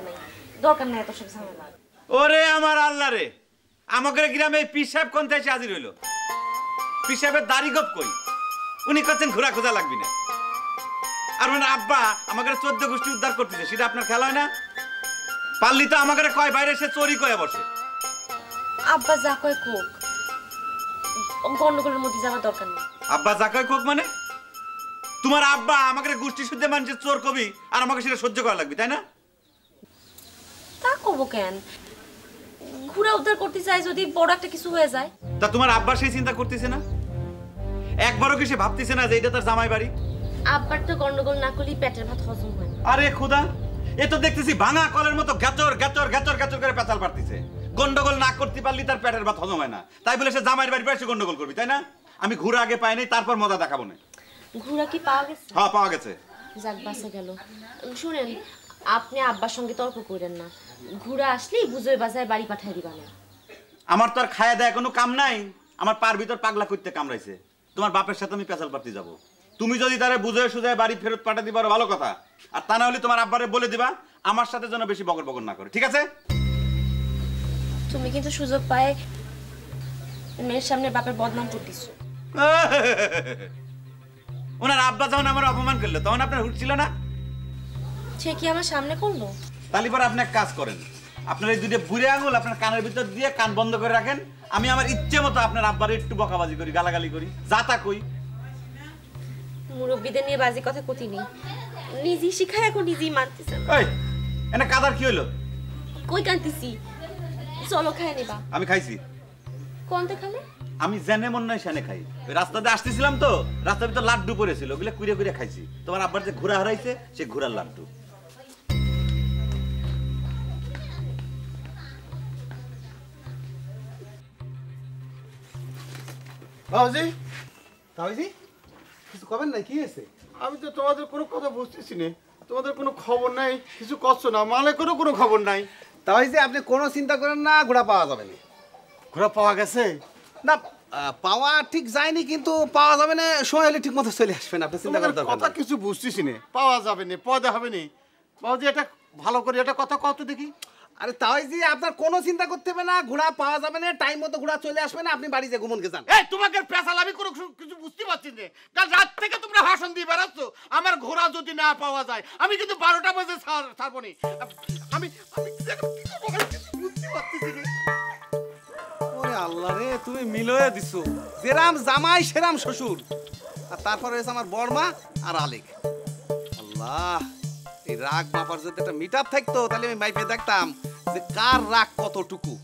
নাই এত সব ঝামেলা। ওরে আমার আল্লাহ রে, আমাদের গ্রামে পীর সাহেব কোনতে এসে হাজির হইলো? পীর সাহেবের দাড়ি গপ কই? উনি করছেন ঘোড়া খোঁজা লাগবি না। আর মানে আব্বা আমাদের 14 গোষ্ঠী উদ্ধার করতেছে, সেটা আপনার খেলা হয় না? পাল্লি তো আমাদের কয় বাইরে এসে চোরি কয়ে বসে। আব্বা যা কয় কোক, গন্ডগোলের মধ্যে যাওয়ার দরকার নেই। আব্বা যা কয় কোক মানে? তোমার আব্বা আমাদের গোষ্ঠী শুদ্ধে মানুষের চোর কবি, আর আমাকে সেটা সহ্য করা লাগবে, তাই না? তা করবো কেন? ঘোড়া উদ্ধার করতে চাই, যদি বড় একটা কিছু হয়ে যায়। তা তোমার আব্বা সেই চিন্তা করতেছে না? একবারও কি সে ভাবতেছে না যে এটা তার জামাই বাড়ি? আব্বার তো গন্ডগোল না করলেই পেটের ভাত হজম হয় না। আরে খুদা, এ তো দেখতেছি ভাঙা কলের মতো গাচর গাচর গাচর গাচর করে পেঁচাল পারতিছে। গন্ডগোল না করতে পারলি তার পেটের ভাত হজম হয় না, তাই বলে সে জামাইয়ের বাড়ি এসে গন্ডগোল করবি, তাই না? আমি ঘুরে আগে পাই নাই, তারপর মজা দেখাবো না। ঘোড়া কি পাওয়া গেছে? হ্যাঁ, পাওয়া গেছে। যাক, বাঁচা গেল। শুনেন, আপনি আব্বার সঙ্গে তর্ক করেন না। ঘোড়া আসলেই বুঝে বাজায় বাড়ি পাঠিয়ে দিবা না। আমার তো আর খায়া দেয় কোনো কাম নাই, আমার পার ভিতর পাগলা করতে কামড়াইছে। তোমার বাপের সাথে আমি পেঁচাল পারতে যাবো। তুমি যদি তারে বুঝে সুঝায় বাড়ি ফেরত পাঠিয়ে দিবার ভালো কথা, আর তা না হলে তোমার আব্বারে বলে দিবা আমার সাথে যেন বেশি বকর বকর না করে, ঠিক আছে? তুমি কিন্তু সুযোগ পায় মেয়ের সামনে বাপের বদনাম করতেছো। ওনার আব্বা যখন আমার অপমান করলো তখন আপনার হুট ছিল না? সে কি আমার সামনে করলো? তাহলে পরে আপনি এক কাজ করেন, আপনার এই দুটো বুড়ে আঙুল আপনার কানের ভিতর দিয়ে কান বন্ধ করে রাখেন। আমি আমার ইচ্ছে মতো আপনার আব্বারে একটু বকাবাজি করি, গালাগালি করি, যা তা কই। মুরব্বীদের নিয়ে বাজে কথা কতি নেই, নিজেই শিখায় এখন নিজেই মানতেছে। এই এনে কাদার কি হইলো? কই কান্তিছি, চলো খায় নিবা। আমি খাইছি। কোনতে খালে? আমি জেনে মন নয় সেনে খাই। ওই রাস্তাতে আসতেছিলাম তো, রাস্তার ভিতর লাড্ডু পড়েছিল, ওগুলো কুড়ে কুড়ে খাইছি। তোমার আব্বার যে ঘোড়া হারাইছে সে ঘোড়ার লাড্ডু। বাবুজি, বাবুজি, কিছু কবেন না, কি হয়েছে? আমি তো তোমাদের কোনো কথা বুঝতেছি না, তোমাদের কোনো খবর নাই, কিছু করছো না, মালিকেরও কোনো খবর নাই। তাই যে আপনি কোনো চিন্তা করেন না, ঘোড়া পাওয়া যাবে না। ঘোড়া পাওয়া গেছে? না, পাওয়া ঠিক যায়নি, কিন্তু পাওয়া যাবে না, সময় হলে ঠিক মতো চলে আসবেন, আপনি চিন্তা করার দরকার কথা নেই। কিছু বুঝতেছি না, পাওয়া যাবে না, পয়দা হবে না। বাবুজি, এটা ভালো করে এটা কথা কত দেখি। আরে তাই যে আপনার কোনো চিন্তা করতে হবে না, ঘোড়া পাওয়া যাবে না, টাইম মতো ঘোড়া চলে আসবে না, আপনি বাড়ি যে ঘুমনকে যান। এই তোমাকে পেশাল আমি কোনো কিছু বুঝতে পারছি না। কাল রাত থেকে তোমরা ভাষণ দিয়ে বেড়াচ্ছ, আমার ঘোড়া যদি না পাওয়া যায় আমি কিন্তু 12টা বাজে ছাড়বো না। আমি বুঝতে পারতেছি না। ওরে আল্লাহ রে, তুমি মিলয়ে দিছো, যেরাম জামাই সেরাম শ্বশুর, আর তারপরে হয়েছে আমার বড়মা আর আলেক। আল্লাহ, এই রাগ মাপার যদি একটা মিটার থাকতো তাহলে আমি মাইপে দেখতাম যে কার রাগ কতটুকু।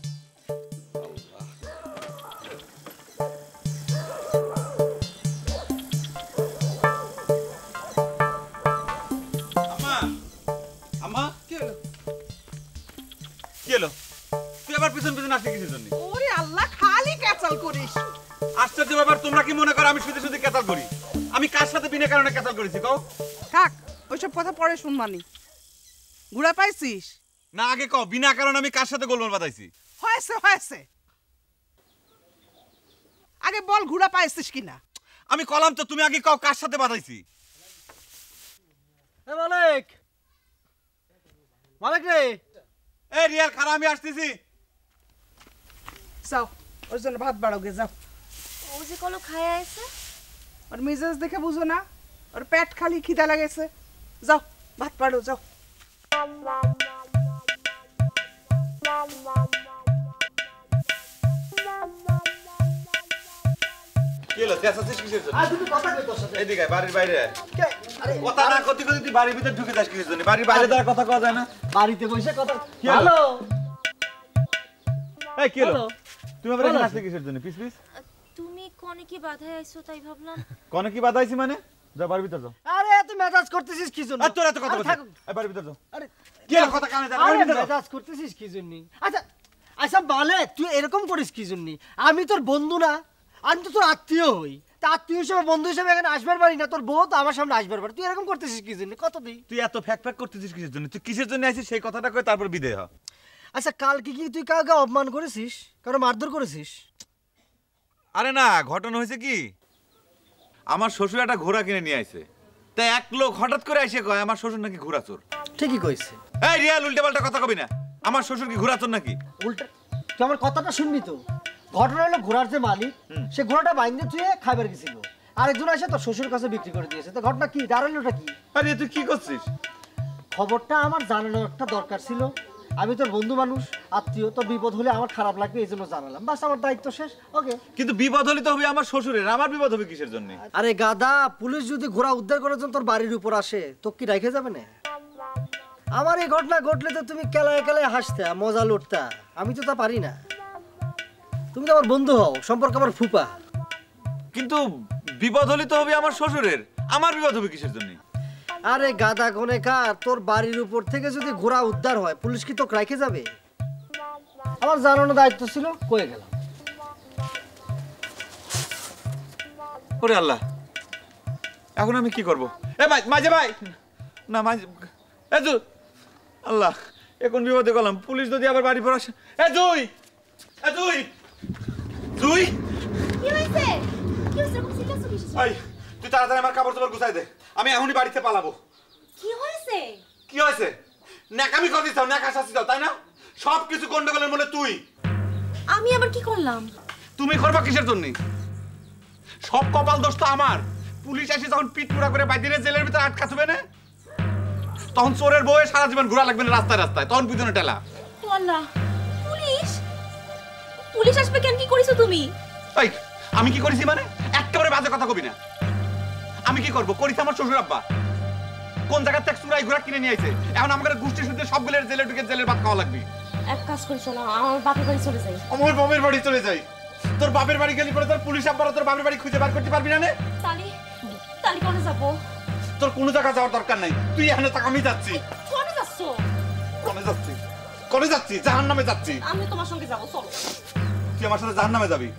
কি হলো? তুই আবার পিছন পিছন আসলি কিসের জন্য? ওরে আল্লাহ, খালি ক্যাচাল করিস। আশ্চর্য ব্যাপার, তোমরা কি মনে করো আমি শুধু শুধু ক্যাচাল করি? আমি কার সাথে বিনা কারণে ক্যাচাল করেছি কও? থাক, ওইসব কথা পরে শুনবানি। ঘুরা পাইছিস? না, আগে কও বিনা কারণে আমি কার সাথে গোলমাল বাঁধাইছি? হয়েছে হয়েছে, আগে বল ঘুরা পাইছিস কিনা। আমি কলাম তো, তুমি আগে কও কার সাথে বাঁধাইছি? এ মালিক, মালিক রে। এই রিয়াল, খারাপ, আমি আসতেছি। যাও, ওর জন্য ভাত বাড়াওগে, যাও। ও যে কলো খায় আছে, ওর মেজাজ দেখে বুঝো না, ওর পেট খালি খিদা লাগেছে। যাও, ভাত বাড়ো, যাও। কি হলো, চেঁচাচ্ছিস কিসের জন্য? এদিকে আয়, বাড়ির বাইরে আয়। কথা না করতে করতে তুই বাড়ির ভিতর ঢুকে যাস কিসের জন্য? বাড়ির বাইরে দ্বারা কথা কওয়া যায় না? বাড়িতে বসে কথা। কি হলো? হ্যালো, এই কি হলো? তুমি আবার এখানে আসলে কিসের জন্য? পিস পিস তুমি কনে কি বাধায় আইছো তাই ভাবলাম। কোনে কি বাধাইছি মানে? যা বাড়ির ভিতর যাও। আরে তুই মেজাজ করতেছিস কি জন্য? আর তোর এত কথা আরে বলছিস? থাক। এই বাড়ির ভিতর যাও। আরে কি হলো, কথা কানে যায় না? আরে বাড়ির ভিতর যাও। মেজাজ করতেছিস কি জন্য? আচ্ছা আচ্ছা মালিক, তুই এরকম করিস কি জন্য? আমি তোর বন্ধু না, আমি তো তোর আত্মীয় হই। তা আত্মীয় হিসেবে বন্ধু হিসেবে এখানে আসবার পারি না, তোর বউ তো আমার সামনে আসবার পারে। তুই এরকম করতেছিস কি জন্য? কত দিই তুই এত ফ্যাক ফ্যাক করতেছিস কিসের জন্য? তুই কিসের জন্য আইছিস সেই কথাটা কই, তারপর বিদায় হ। আচ্ছা কালকে কি তুই কাউকে অপমান করেছিস, কারো মারধর করেছিস? আরে না, ঘটনা হয়েছে কি, আমার শ্বশুর একটা ঘোড়া কিনে নিয়ে আইছে। তাই এক লোক হঠাৎ করে এসে কয় আমার শ্বশুর নাকি ঘোড়া চোর। ঠিকই কইছে। এই রিয়াল, উল্টে পাল্টা কথা কবি না। আমার শ্বশুর কি ঘোড়া চোর নাকি? উল্টা তুই আমার কথাটা শুনবি তো। ঘটনা হলো ঘোড়ার যে মালিক, সে ঘোড়াটা বাইন্দে থুয়ে খাইবার গেছিল, আরেকজন এসে তোর শ্বশুর কাছে বিক্রি করে দিয়েছে। তো ঘটনা কি দাঁড়ালোটা কি? আরে তুই কি করছিস? খবরটা আমার জানানোর একটা দরকার ছিল। আমি তোর বন্ধু মানুষ, আত্মীয়, তোর বিপদ হলে আমার খারাপ লাগবে, এই জন্য জানালাম, বাস আমার দায়িত্ব শেষ। ওকে। কিন্তু বিপদ হলে তো হবে আমার শ্বশুরের, আমার বিপদ হবে কিসের জন্য? আরে গাদা, পুলিশ যদি ঘোড়া উদ্ধার করার জন্য তোর বাড়ির উপর আসে, তো কি রেখে যাবে না? আমার এই ঘটনা ঘটলে তো তুমি কেলায় কেলায় হাসতে, মজা লুটতা। আমি তো তা পারি না। তুমি তো আমার বন্ধু হও, সম্পর্ক আমার ফুপা। কিন্তু বিপদ হলে তো হবে আমার শ্বশুরের, আমার বিপদ হবে কিসের জন্য? আরে গাদা গনেকার, তোর বাড়ির উপর থেকে যদি ঘোড়া উদ্ধার হয় পুলিশ কি তোকে রাখে যাবে? আমার জানানোর দায়িত্ব ছিল, কয়ে গেলাম। ওরে আল্লাহ, এখন আমি কি করব? এ মাঝে ভাই, না মাঝে, এ জুই, আল্লাহ এখন বিপদে গেলাম। পুলিশ যদি আবার বাড়ি পর আসে। এ জুই, এ জুই, জুই, কি হইছে? কি হইছে? কোন সিরিয়াস কিছু? ভাই তুই তাড়াতাড়ি আমার কাপড় চোপড় গুছাই দে, আমি এখনই বাড়িতে পালাবো। কি হয়েছে? কি হয়েছে? নাকামি করতে চাও, নাকা শাস্তি দাও, তাই না? সব কিছু গন্ডগোলের মূলে তুই। আমি আবার কি করলাম? তুমি করবা কিসের জন্য? সব কপাল দোষ তো আমার। পুলিশ এসে যখন পিট পুরা করে বাইরে জেলের ভিতরে আটকা থাকবে না, তখন চোরের বউয়ে সারা জীবন ঘোরা লাগবে না রাস্তায় রাস্তায়, তখন পিছনে ঠেলা। আল্লাহ, পুলিশ? পুলিশ আসবে কেন? কি করেছো তুমি? এই আমি কি করেছি মানে? একেবারে বাজে কথা কবি না। আমি কি করব? করেছি আমার শ্বশুর আব্বা। কোন জায়গা থেকে চুরাই ঘোড়া কিনে নিয়ে আইছে, এখন আমাদের গোষ্ঠী শুদ্ধে সবগুলোর জেলে ঢুকে জেলের ভাত খাওয়া লাগবে। এক কাজ করি, চলো আমার বাপের বাড়ি চলে যাই। আমার বাপের বাড়ি চলে যাই? তোর বাপের বাড়ি গেলি পরে তোর পুলিশ আব্বারা তোর বাপের বাড়ি খুঁজে বার করতে পারবি না? তালি তালি কোনে যাব? তোর কোনো জায়গা যাওয়ার দরকার নাই, তুই এখানে থাক, আমি যাচ্ছি। কোনে যাচ্ছো? কোনে যাচ্ছি? কোনে যাচ্ছি? জাহান্নামে যাচ্ছি। আমি তোমার সঙ্গে যাব, চলো। তুই আমার সাথে জাহান্নামে যাবি?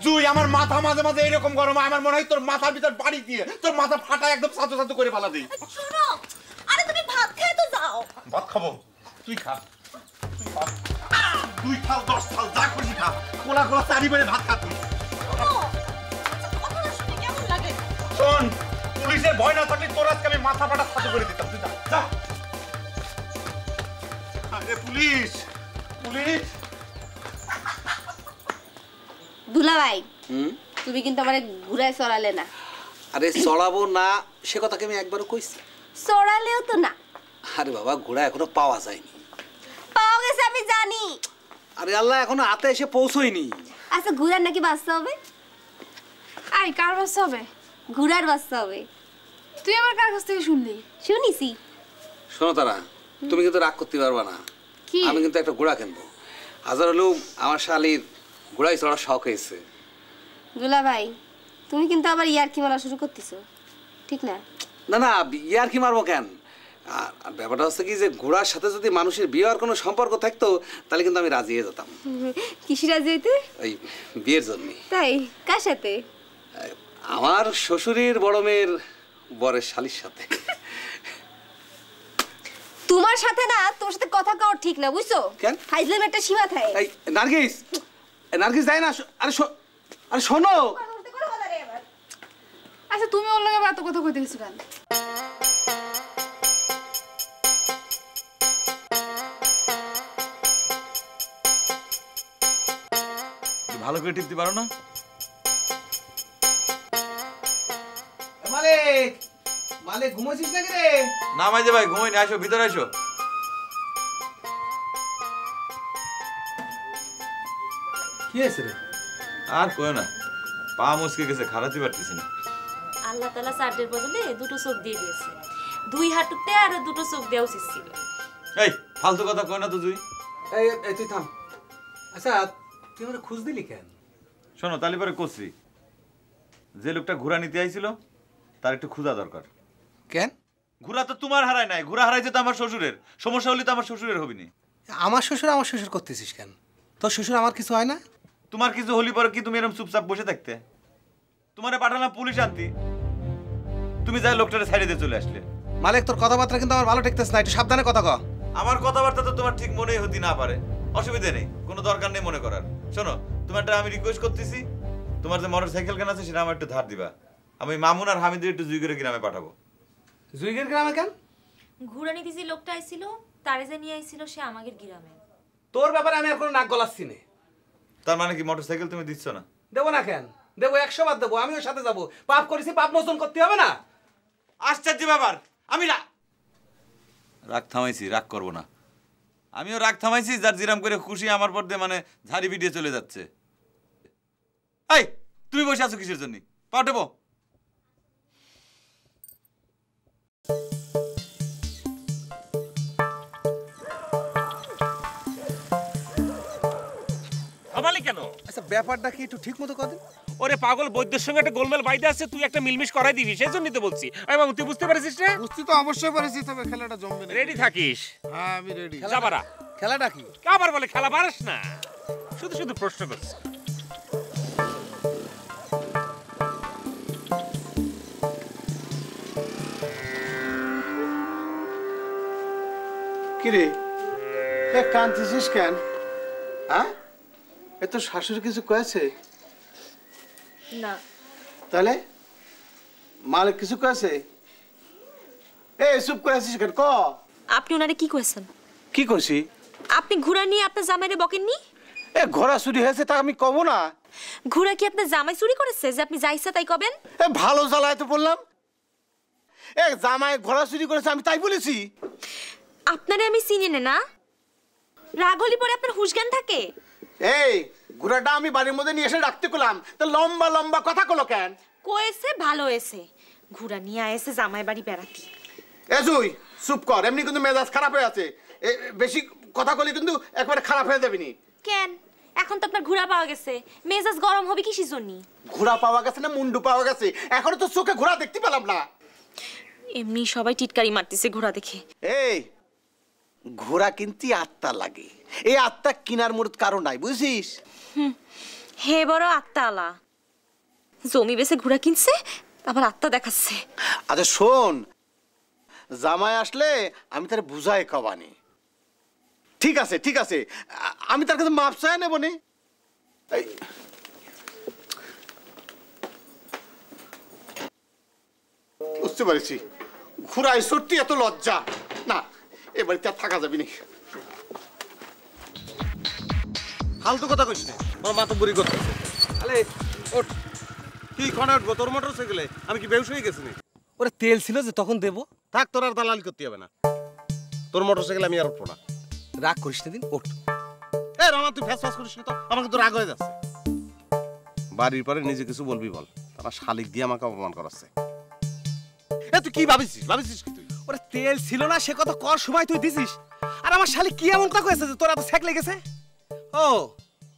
জুই, আমার মাথা মাঝে মাঝে এরকম গরম হয়, আমার মনে হয় তোর মাথার ভিতর বাড়ি দিয়ে তোর মাথা ফাটায় একদম সাজু সাজু করে পালা দিই। শোনো, আরে তুমি ভাত খেয়ে তো যাও। ভাত খাবো? তুই খা, তুই খা, 2 থাল 10 থাল যা খুশি খা, কোলা কোলা চারি বেড়ে ভাত খা তুই। কথাটা শুনে কেমন লাগে? শোন, পুলিশের ভয় না থাকলে তোর আজকে আমি মাথা ফাটা সাজু করে দিতাম। তুই যা। আরে পুলিশ, পুলিশ। দুলাভাই, তুমি কিন্তু আমার ঘুরায় চড়ালে না। আরে চড়াবো না সে কথাকে আমি একবারও কইছি? চড়ালেও তো না। আরে বাবা, ঘোড়া এখনো পাওয়া যায়নি। পাওয়া গেছে আমি জানি। আরে আল্লাহ, এখনো হাতে এসে পৌঁছয়নি। আচ্ছা, ঘোড়ার নাকি বাচ্চা হবে? আরে কার বাচ্চা হবে? ঘোড়ার বাচ্চা হবে। তুই আমার কার কাছ থেকে শুনলি? শুনিছি। শোনো তারা, তুমি কিন্তু রাগ করতে পারবা না। আমি কিন্তু একটা ঘোড়া কিনবো। হাজার হলেও আমার শালির ঘোড়ায় চড়ার শখ হয়েছে। দুলাভাই, তুমি কিন্তু আবার ইয়ারকি মারা শুরু করতেছো, ঠিক না? না না, ইয়ারকি মারবো কেন? আর ব্যাপারটা হচ্ছে কি যে ঘোড়ার সাথে যদি মানুষের বিয়ের কোনো সম্পর্ক থাকতো তাহলে কিন্তু আমি রাজি হয়ে যেতাম। কিসি রাজি হইতে? ওই বিয়ের জন্য। তাই? কার সাথে? আমার শ্বশুরের বড় মেয়ের বরের শালির সাথে। তোমার সাথে না, তোমার সাথে কথা কওয়া ঠিক না, বুঝছো? কেন? ফাইজলাম একটা সীমা থাকে। এই নার্গিস, নার্গিস যাই না। আরে আরে শোনো। আচ্ছা, তুমি ওর লগে এত কথা কইতে গেছো কেন? ভালো করে টিপতে পারো না? মালিক, মালিক ঘুমাইছিস নাকি রে? না মাইজে ভাই, ঘুমাই না, আসো ভিতরে আসো। কি হয়েছে রে? আর কইও না, পা মুচকে গেছে, খারাতে পারতেছি না। আল্লাহ তাআলা চারটের বদলে দুটো চোখ দিয়ে দিয়েছে। 2 হাঁটুতে আর দুটো চোখ দেওয়া উচিত ছিল। এই ফালতু কথা কই না তো জুই। এই তুই থাম। আচ্ছা, তুই আমারে খোঁজ দিলি কেন? শোনো, তালি পরে কইছি, যে লোকটা ঘোড়া নিতে আইছিল তার একটু খোঁজা দরকার। কেন? ঘোড়া তো তোমার হারায় নাই, ঘোড়া হারাইছে তো আমার শ্বশুরের। সমস্যা হলে তো আমার শ্বশুরের হবি না। আমার শ্বশুর করতেছিস কেন? তোর শ্বশুর আমার কিছু হয় না? তোমার কিছু হলি পরে কি তুমি এরকম চুপচাপ বসে থাকতে? তোমারে পাঠালাম পুলিশ আনতি, তুমি যাই লোকটারে সাইডে দিয়ে চলে আসলে। মালিক, তোর কথাবার্তা কিন্তু আমার ভালো ঠেকতেছে না, একটু সাবধানে কথা কও। আমার কথাবার্তা তো তোমার ঠিক মনেই হতে না পারে, অসুবিধা নেই, কোনো দরকার নেই মনে করার। শোনো, তোমারটা আমি রিকোয়েস্ট করতেছি, তোমার যে মোটর সাইকেল কেন আছে সেটা আমার একটু ধার দিবা। আমি মামুন আর হামিদের একটু জুইগের গ্রামে পাঠাবো। জুইগের গ্রামে কেন? ঘুরা নিতে যে লোকটা আইছিল, তারে যে নিয়ে আইছিল সে আমাদের গ্রামে। তোর ব্যাপারে আমি আর কোনো নাক গলাচ্ছি না। তার মানে কি মোটর সাইকেল তুমি দিচ্ছ না? দেবো না কেন? দেবো, 100 বার দেবো। আমিও সাথে যাবো। পাপ করেছি, পাপ মোচন করতে হবে না? আশ্চর্য ব্যাপার, আমি রাগ থামাইছি, রাগ করবো না। আমিও রাগ থামাইছি, যার জিরাম করে খুশি আমার পর দিয়ে মানে ঝাড়ি ভিডিয়ে চলে যাচ্ছে। এই তুমি বসে আছো কিসের জন্য? পাঠাবো। মালিক কেন? আচ্ছা ব্যাপারটা কি একটু ঠিক মতো কর। ওরে পাগল, বৈদ্যের সঙ্গে একটা গোলমেল বাইদে আছে, তুই একটা মিলমিশ করাই দিবি, সেই জন্যই তো বলছি। এবং তুই বুঝতে পারছিস না? বুঝতে তো অবশ্যই পারছি, তবে খেলাটা জমবে না। রেডি থাকিস? হ্যাঁ আমি রেডি। যাবারা খেলাটা কি? আবার বলে খেলা পারিস না, শুধু শুধু প্রশ্ন করছিস। কিরে কাঁদতেছিস কেন? হ্যাঁ, এ তো শাশুড়ি কিছু কয়েছে না। তাহলে মালিক কিছু কয়েছে? চুপ করেছিস কেন? ক আপনি ওনারে কি কইছেন? কি করছি? আপনি ঘোড়া নিয়ে আপনার জামাইরে বকেননি? ঘোড়া চুরি হয়েছে তা আমি কব না? ঘোড়া কি আপনার জামাই চুরি করেছে যে আপনি যা ইচ্ছা তাই কবেন? ভালো জ্বালায় তো বললাম। জামাই ঘোড়া চুরি করেছে আমি তাই বলেছি? আপনারে আমি চিনি না, রাগ হলি পরে আপনার হুশজ্ঞান থাকে? ঘোড়াটা আমি বাড়ির মধ্যে নিয়ে এসে রাখতে করলাম, তো লম্বা লম্বা কথা কলো কেন? কয়েছে ভালো হয়েছে, ঘোড়া নিয়ে আয়েছে জামাই বাড়ি বেড়াতে। জুই চুপ কর, এমনি কিন্তু মেজাজ খারাপ হয়ে আছে। বেশি কথা কলি কিন্তু একবারে খারাপ হয়ে যাবি নি। কেন? এখন তো আপনার ঘোড়া পাওয়া গেছে, মেজাজ গরম হবে কিসের জন্য? ঘোড়া পাওয়া গেছে না মুন্ডু পাওয়া গেছে? এখনো তো চোখে ঘোড়া দেখতে পেলাম না। এমনি সবাই টিটকারি মারতেছে ঘোড়া দেখে। ঘোড়া কিনতে আত্মা লাগে, এই আত্মা কিনার মুরত কারণ নাই, বুঝছিস? হে বড় আত্মা আলা, জমি বেচে ঘোড়া কিনছে আবার আত্মা দেখাচ্ছে। আচ্ছা শোন, জামাই আসলে আমি তার বুঝাই খাওয়ানি। ঠিক আছে ঠিক আছে, আমি তার কাছে মাপ চাই নেব নি। বুঝতে পারছি, ঘোড়ায় সত্যি এত লজ্জা না, এ বাড়িতে আর থাকা যাবে না। ফালতু কথা কইস না, আমার মাথা বুড়ি করতেছে। আরে ওঠ, কি খনে উঠবো? তোর মোটর সাইকেলে আমি কি বেহুশ হয়ে গেছি? ওরে তেল ছিল যে তখন দেবো। থাক, তোর আর দালালি করতে হবে না, তোর মোটর সাইকেল আমি আর উঠবো না। রাগ করিস না দিন, ওঠ। রমা তুই ফ্যাস ফ্যাস করিস না তো, আমাকে তো রাগ হয়ে যাচ্ছে। বাড়ির পরে নিজে কিছু বলবি বল, তারা শালিক দিয়ে আমাকে অপমান করাচ্ছে। তুই কি ভাবিছিস কি তুই? ওরে তেল ছিল না সে কথা কর সময় তুই দিছিস, আর আমার শালি কি এমন কথা কয়েছে যে তোর এত ছ্যাক লেগেছে? ও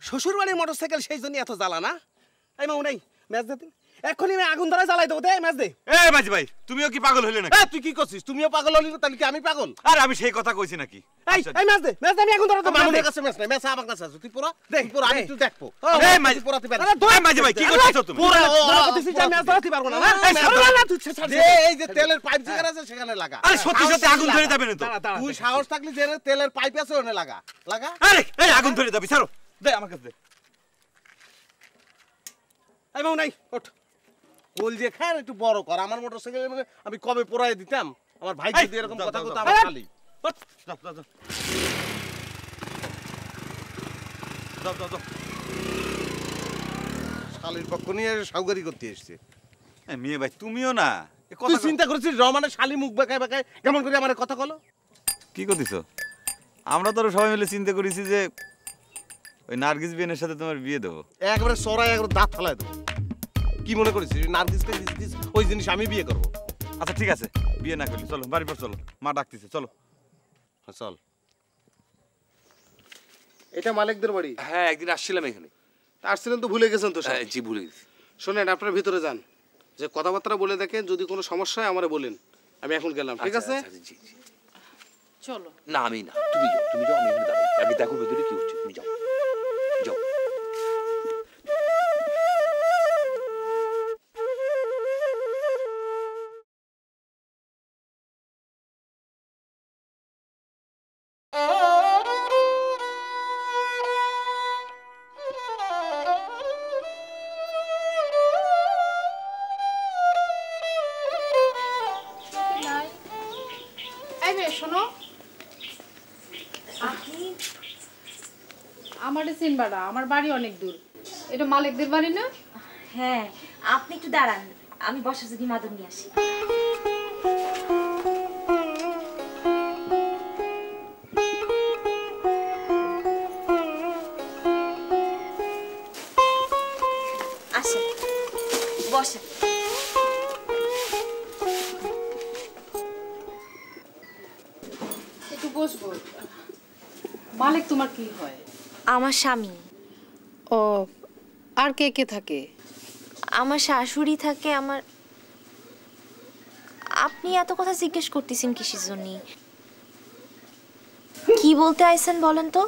শ্বশুর বাড়ির মোটর সাইকেল, সেই জন্য এত জ্বালা না? এই মামু নাই ম্যাচ দে, এখনই আমি আগুন ধরে জ্বালাই দেবো। দে ম্যাচ দে। মাঝি ভাই, তুমিও কি পাগল হইলে নাকি? তুই কি করছিস? তুমিও পাগল হলি, তাহলে কি আমি পাগল? আরে আমি সেই কথা কইছি নাকি? এই ম্যাচ দে, ম্যাচ দে, আমি আগুন ধরে দেবো। মামুনের কাছে ম্যাচ নাই, ম্যাচ আমার কাছে আছে। তুই পুরা দেখ, পুরা আমি একটু দেখবো। মাঝি পুরাতে পারিস? মাঝি ভাই কি করছিস তুমি? পুরা দিছি যে ম্যাচ ধরতে পারবো না। না তুই ছাড় দে। এই যে তেলের পাইপ যেখানে আছে সেখানে লাগা। আরে সত্যি সত্যি আগুন ধরে যাবে না তো? তুই সাহস থাকলে যে তেলের পাইপ আছে ওখানে লাগা। আরে এই আগুন ধরে যাবে, ছাড়ো। দে আমার কাছে দে। এই মামু নাই, ওঠ। কোল যে খায় একটু বড় কর। আমার মোটরসাইকেল আমি কবে পোড়ায় দিতাম, আমার ভাই যদি এরকম কথা কইতো আমার খালি। শালির পক্ষ নিয়ে সাউগারি করতে এসছে। মেয়ে ভাই তুমিও না তুই চিন্তা করেছিস রমানের শালি মুখ বেকায় বেকায় কেমন করে আমার কথা কলো? কি করতেছ? আমরা তো সবাই মিলে চিন্তা করেছি যে ওই নার্গিস বিয়ের সাথে তোমার বিয়ে দেবো। একবারে সরাই একবার দাঁত ফালাই দেবো। কি মনে করেছিস নার্গিসকে ওই জিনিস আমি বিয়ে করবো? আচ্ছা ঠিক আছে, বিয়ে না করলি চলো বাড়ি পর চলো, মা ডাকতেছে চলো। চল। এটা মালিকদের বাড়ি? হ্যাঁ, একদিন আসছিলাম এখানে। আসছিলেন তো ভুলে গেছেন তো? জি ভুলে গেছি। শোনেন, আপনারা ভিতরে যান, যে কথাবার্তা বলে দেখেন, যদি কোনো সমস্যা হয় আমারে বলেন। আমি এখন গেলাম, ঠিক আছে? জি জি। চলো। না আমি না, তুমি যাও, তুমি যাও, আমি এখানে দাঁড়াই। আমি দেখো ভেতরে কি হচ্ছে, তুমি যাও যাও। শোনো, আমারে চিনবাড়া, আমার বাড়ি অনেক দূর। এটা মালিকদের বাড়ি না? হ্যাঁ, আপনি একটু দাঁড়ান, আমি বসার যদি মাদুর নিয়ে আসি। আসেন, বসেন। একটু বসবো। মালিক তোমার কি হয়? আমার স্বামী। ও, ও আর কে কে থাকে? আমার শাশুড়ি থাকে। আমার আপনি এত কথা জিজ্ঞেস করতেছেন কিসের জন্য? কি বলতে আইছেন বলেন তো?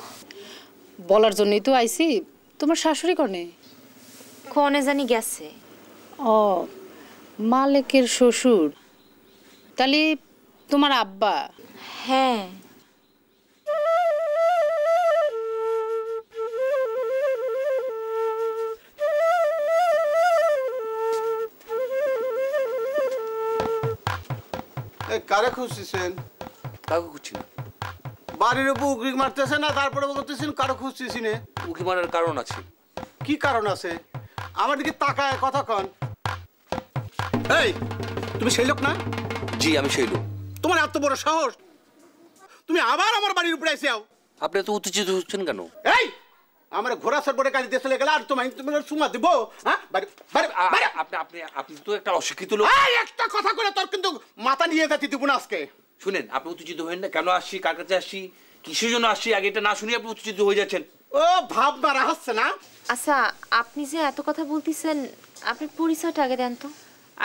বলার জন্যই তো আইছি। তোমার শাশুড়ি কনে? কোনে জানি গেছে। ও মালেকের শ্বশুর, তাহলে তোমার আব্বা? হ্যাঁ। কারে খুঁজতেছেন? কাউকে খুঁজছি না। বাড়ির উপর উকি মারতেছে না, তারপরে বলতেছেন কারো খুঁজতেছি না। উকি মারার কারণ আছে। কি কারণ আছে? আমার দিকে তাকায় কথা কন। এই তুমি সেই লোক না? জি আমি সেই লোক। তোমার এত বড় সাহস, তুমি আবার আমার বাড়ির উপরে এসে আও। আপনি এত উত্তেজিত হচ্ছেন কেন? এই আমার ঘোড়া সরবরে গাড়ি দিয়ে চলে গেল আর তোমায় সুমা দিব? হ্যাঁ আপনি তো একটা অশিক্ষিত লোক। একটা কথা করে তোর কিন্তু মাথা নিয়ে যাচ্ছি দিব না আজকে। শুনেন, আপনি উত্তেজিত হবেন না। কেন আসছি, কার কাছে আসছি, কিসের জন্য আসছি, আগে এটা না শুনে আপনি উত্তেজিত হয়ে যাচ্ছেন। ও ভাব মারা হচ্ছে না? আচ্ছা আপনি যে এত কথা বলতেছেন, আপনার পরিচয়টা আগে দেন তো।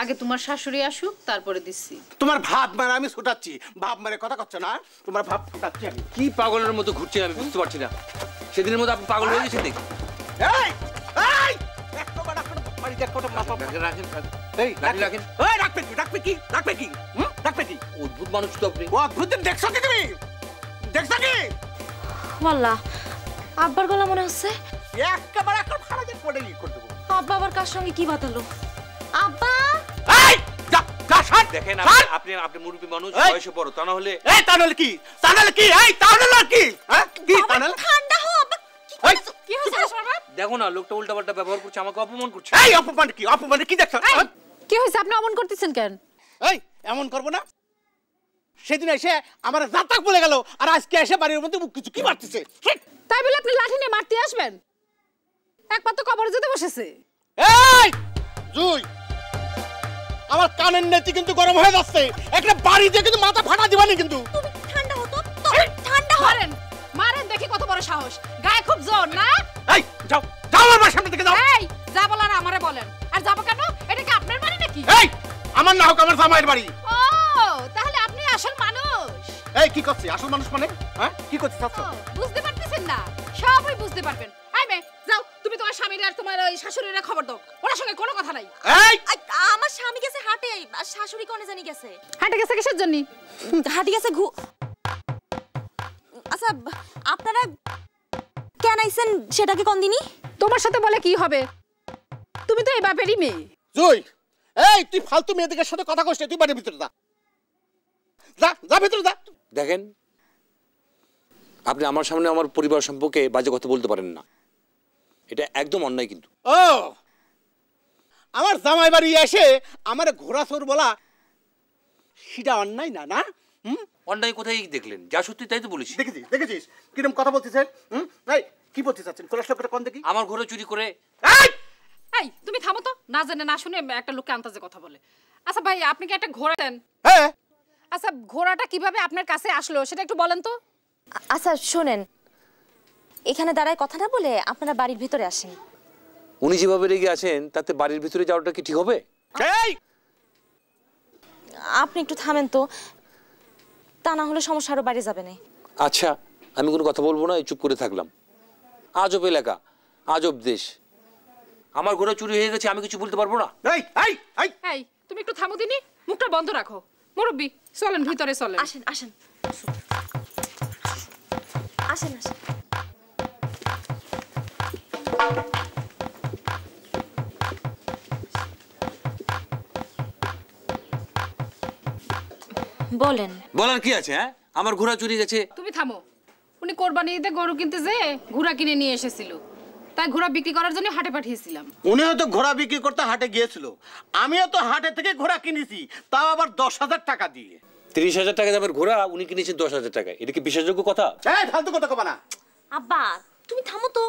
আগে তোমার শাশুড়ি আসুক, তারপরে দিচ্ছি। তোমার ভাব মারা আমি ছুটাচ্ছি, ভাব মারে কথা করছো না? তোমার ভাব ছুটাচ্ছি আমি। কি পাগলের মতো ঘুরছেন আমি বুঝতে পারছি না। সেদিনের মতো আপনি পাগল হয়ে গেছেন দেখি। এই এই একটা বড় একটা মারি দেখ কত মাথা রাখেন। এই রাখেন। এই রাখবে কি রাখবে কি? অদ্ভুত মানুষ তো আপনি। অদ্ভুত দেখছো কি তুমি? দেখছো কি? ওয়াল্লাহ আব্বার গলা মনে হচ্ছে। একেবারে একটা খারাপ পড়ে ই করে দেবো। আব্বা আবার কার সঙ্গে কি বাতালো? আব্বা এই দেখেন আপনি মুরব্বী মানুষ, বয়সে বড়, তা না হলে এই তা নাহলে কি? এই তা নাহলে কি? হ্যাঁ কি তা নাহলে? ঠান্ডা হও আব্বা। কি হয়েছে বাবা? দেখো না লোকটা উল্টাপাল্টা ব্যবহার করছে, আমাকে অপমান করছে। এই অপমান কি দেখছো? কি হয়েছে? আপনি অমন করতেছেন কেন? এই এমন করব না। সেদিন এসে আমার জাতক বলে গেল আর আজকে এসে বাড়ির মধ্যে মুখ কিছু কি মারতেছে? তাই বলে আপনি লাঠি নিয়ে মারতে আসবেন? এক পা তো কবরে যেতে বসেছে। এই জুই, আমার কানের নেতি কিন্তু গরম হয়ে যাচ্ছে। একটা বাড়ি দিয়ে কিন্তু মাথা ফাটা দিবানি কিন্তু। তুমি ঠান্ডা হও তো। ঠান্ডা হও। মারেন দেখি কত বড় সাহস। গায়ে খুব জোর না? এই যাও আমার সামনে থেকে যাও। এই যা বলার আমারে বলেন। আর যাব কেন? এটা কি আপনার বাড়ি নাকি? এই আমার না হোক আমার জামাইয়ের বাড়ি। ও তাহলে আপনি আসল মানুষ। এই কি করছিস? আসল মানুষ মানে? হ্যাঁ কি করছিস? বুঝতে পারতেছেন না? সবই বুঝতে পারবেন। এই মে যাও, তুমি তোমার স্বামীর আর তোমার ওই শাশুড়ির খবর দাও। ওর সঙ্গে কোনো কথা নাই। এই আমার স্বামী গেছে হাটে, আর শাশুড়ি কোনে জানি গেছে। হাটে গেছে কিসের জন্য? হাটে গেছে আচ্ছা আপনারা কেন আইছেন সেটাকে কোন দিনই? তোমার সাথে বলে কি হবে? তুমি তো এই বাপেরই মেয়ে। জুই, এই তুই ফালতু মেয়েদের সাথে কথা কইছিস, তুই বাড়ির ভিতরে যা। যা ভিতরে যা। দেখেন, আপনি আমার সামনে আমার পরিবার সম্পর্কে বাজে কথা বলতে পারেন না, এটা একদম অন্যায়। কিন্তু ও আমার জামাই বাড়ি এসে আমার ঘোড়া চোর বলা সেটা অন্যায় না? না অন্যায় কোথায় দেখলেন? যা সত্যি তাই তো বলেছি। দেখেছিস কিরকম কথা বলতেছেন? এই কি বলতে চাচ্ছেন? কোলাস লোকটা কোন দেখি? আমার ঘরে চুরি করে। এই তুমি থামো তো, না জেনে না শুনে একটা লোককে আন্তাজে কথা বলে। আচ্ছা ভাই, আপনি কি একটা ঘোড়া দেন? হ্যাঁ। আচ্ছা ঘোড়াটা কিভাবে আপনার কাছে আসলো সেটা একটু বলেন তো। আচ্ছা শোনেন, এখানে দাঁড়ায় কথা না বলে আপনারা বাড়ির ভিতরে আসেন। উনি যেভাবে রেগে আছেন তাতে বাড়ির ভিতরে যাওয়াটা কি ঠিক হবে? আপনি একটু থামেন তো, তা না হলে সমস্যা আরো বাইরে যাবে না। আচ্ছা আমি কোনো কথা বলবো না, চুপ করে থাকলাম। আজব এলাকা, আজব দেশ। আমার ঘোড়া চুরি হয়ে গেছে, আমি কিছু বলতে পারবো না? এই তুমি একটু থামো দিনি, মুখটা বন্ধ রাখো। মুরব্বি চলেন ভিতরে চলেন। আসেন আসেন আসেন আসেন। বলেন। বলার কি আছে? হ্যাঁ আমার ঘোড়া চুরি গেছে। তুমি থামো। উনি কোরবানি ঈদে গরু কিনতে যে ঘোড়া কিনে নিয়ে এসেছিল, তাই ঘোড়া বিক্রি করার জন্য হাটে পাঠিয়েছিলাম। উনিও তো ঘোড়া বিক্রি করতে হাটে গিয়েছিল, আমিও তো হাটে থেকে ঘোড়া কিনেছি, তাও আবার 10,000 টাকা দিয়ে। 30,000 টাকা দামের ঘোড়া উনি কিনেছেন 10,000 টাকায়, এটা কি বিশ্বাসযোগ্য কথা? এই ফালতু কথা কবা না। আব্বা তুমি থামো তো,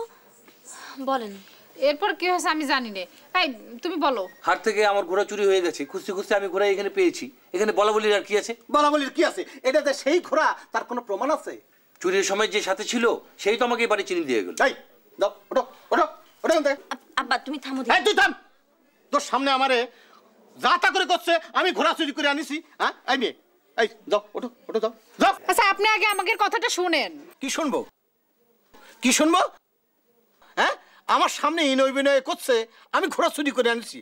বলেন। এরপর কি হয়েছে আমি জানি না। এই তুমি বলো। হাট থেকে আমার ঘোড়া চুরি হয়ে গেছে, খুঁজতে খুঁজতে আমি ঘোড়া এখানে পেয়েছি। এখানে বলা বলির আর কি আছে? বলা বলির কি আছে? এটা যে সেই ঘোড়া তার কোনো প্রমাণ আছে? চুরির সময় যে সাথে ছিল সেই তো আমাকে বাড়ি চিনি দিয়ে গেল। এই দাও ওঠো ওঠো ওটা কোন আব্বা তুমি থামো। এই তুই থাম, তোর সামনে আমারে যা তা করে করছে, আমি ঘোড়া চুরি করে আনিছি। হ্যাঁ এই মেয়ে, এই যাও, ওঠো ওঠো, যাও যাও। আচ্ছা আপনি আগে আমাদের কথাটা শুনেন। কি শুনবো, কি শুনবো? হ্যাঁ, আমার সামনে ইনয় বিনয় করছে, আমি ঘোড়া চুরি করে আনিছি,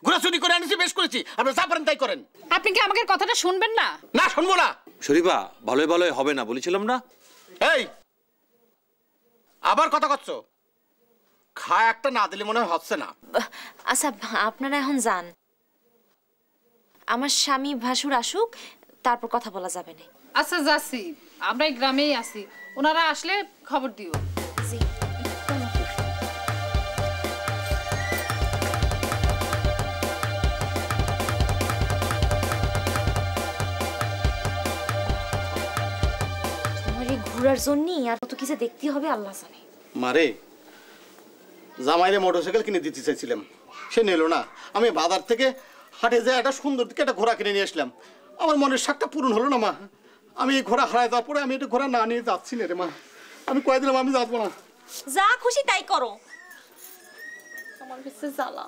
ঘোড়া চুরি করে আনিছি, বেশ করেছি। আপনি যা পারেন তাই করেন। আপনি কি আমাদের কথাটা শুনবেন না? না, শুনবো না। শরীফা ভালোই ভালোই হবে না বলেছিলাম না? এই আবার কথা করছো? খা একটা না দিলে মনে হয় হচ্ছে না। আচ্ছা আপনারা এখন যান, আমার স্বামী ভাসুর আসুক, তারপর কথা বলা যাবে না। আচ্ছা যাচ্ছি, আমরা এই গ্রামেই আছি, ওনারা আসলে খবর দিও। তোমার এই ঘোরার জন্যই আর কত কিছু দেখতে হবে আল্লাহ জানে। মারে, জামাইরে মোটরসাইকেল কিনে দিতে চাইছিলাম, সে নিল না। আমি বাজার থেকে হাটে যেয়ে একটা সুন্দর দিকে একটা ঘোড়া কিনে নিয়ে আসলাম। আমার মনের শখটা পূরণ হলো না মা। আমি এই ঘোড়া হারায় যাওয়ার পরে আমি এটা ঘোড়া না নিয়ে যাচ্ছি না রে মা। আমি কয়ে দিলাম আমি যাবো না। যা খুশি তাই করো, আমার কাছে জ্বালা।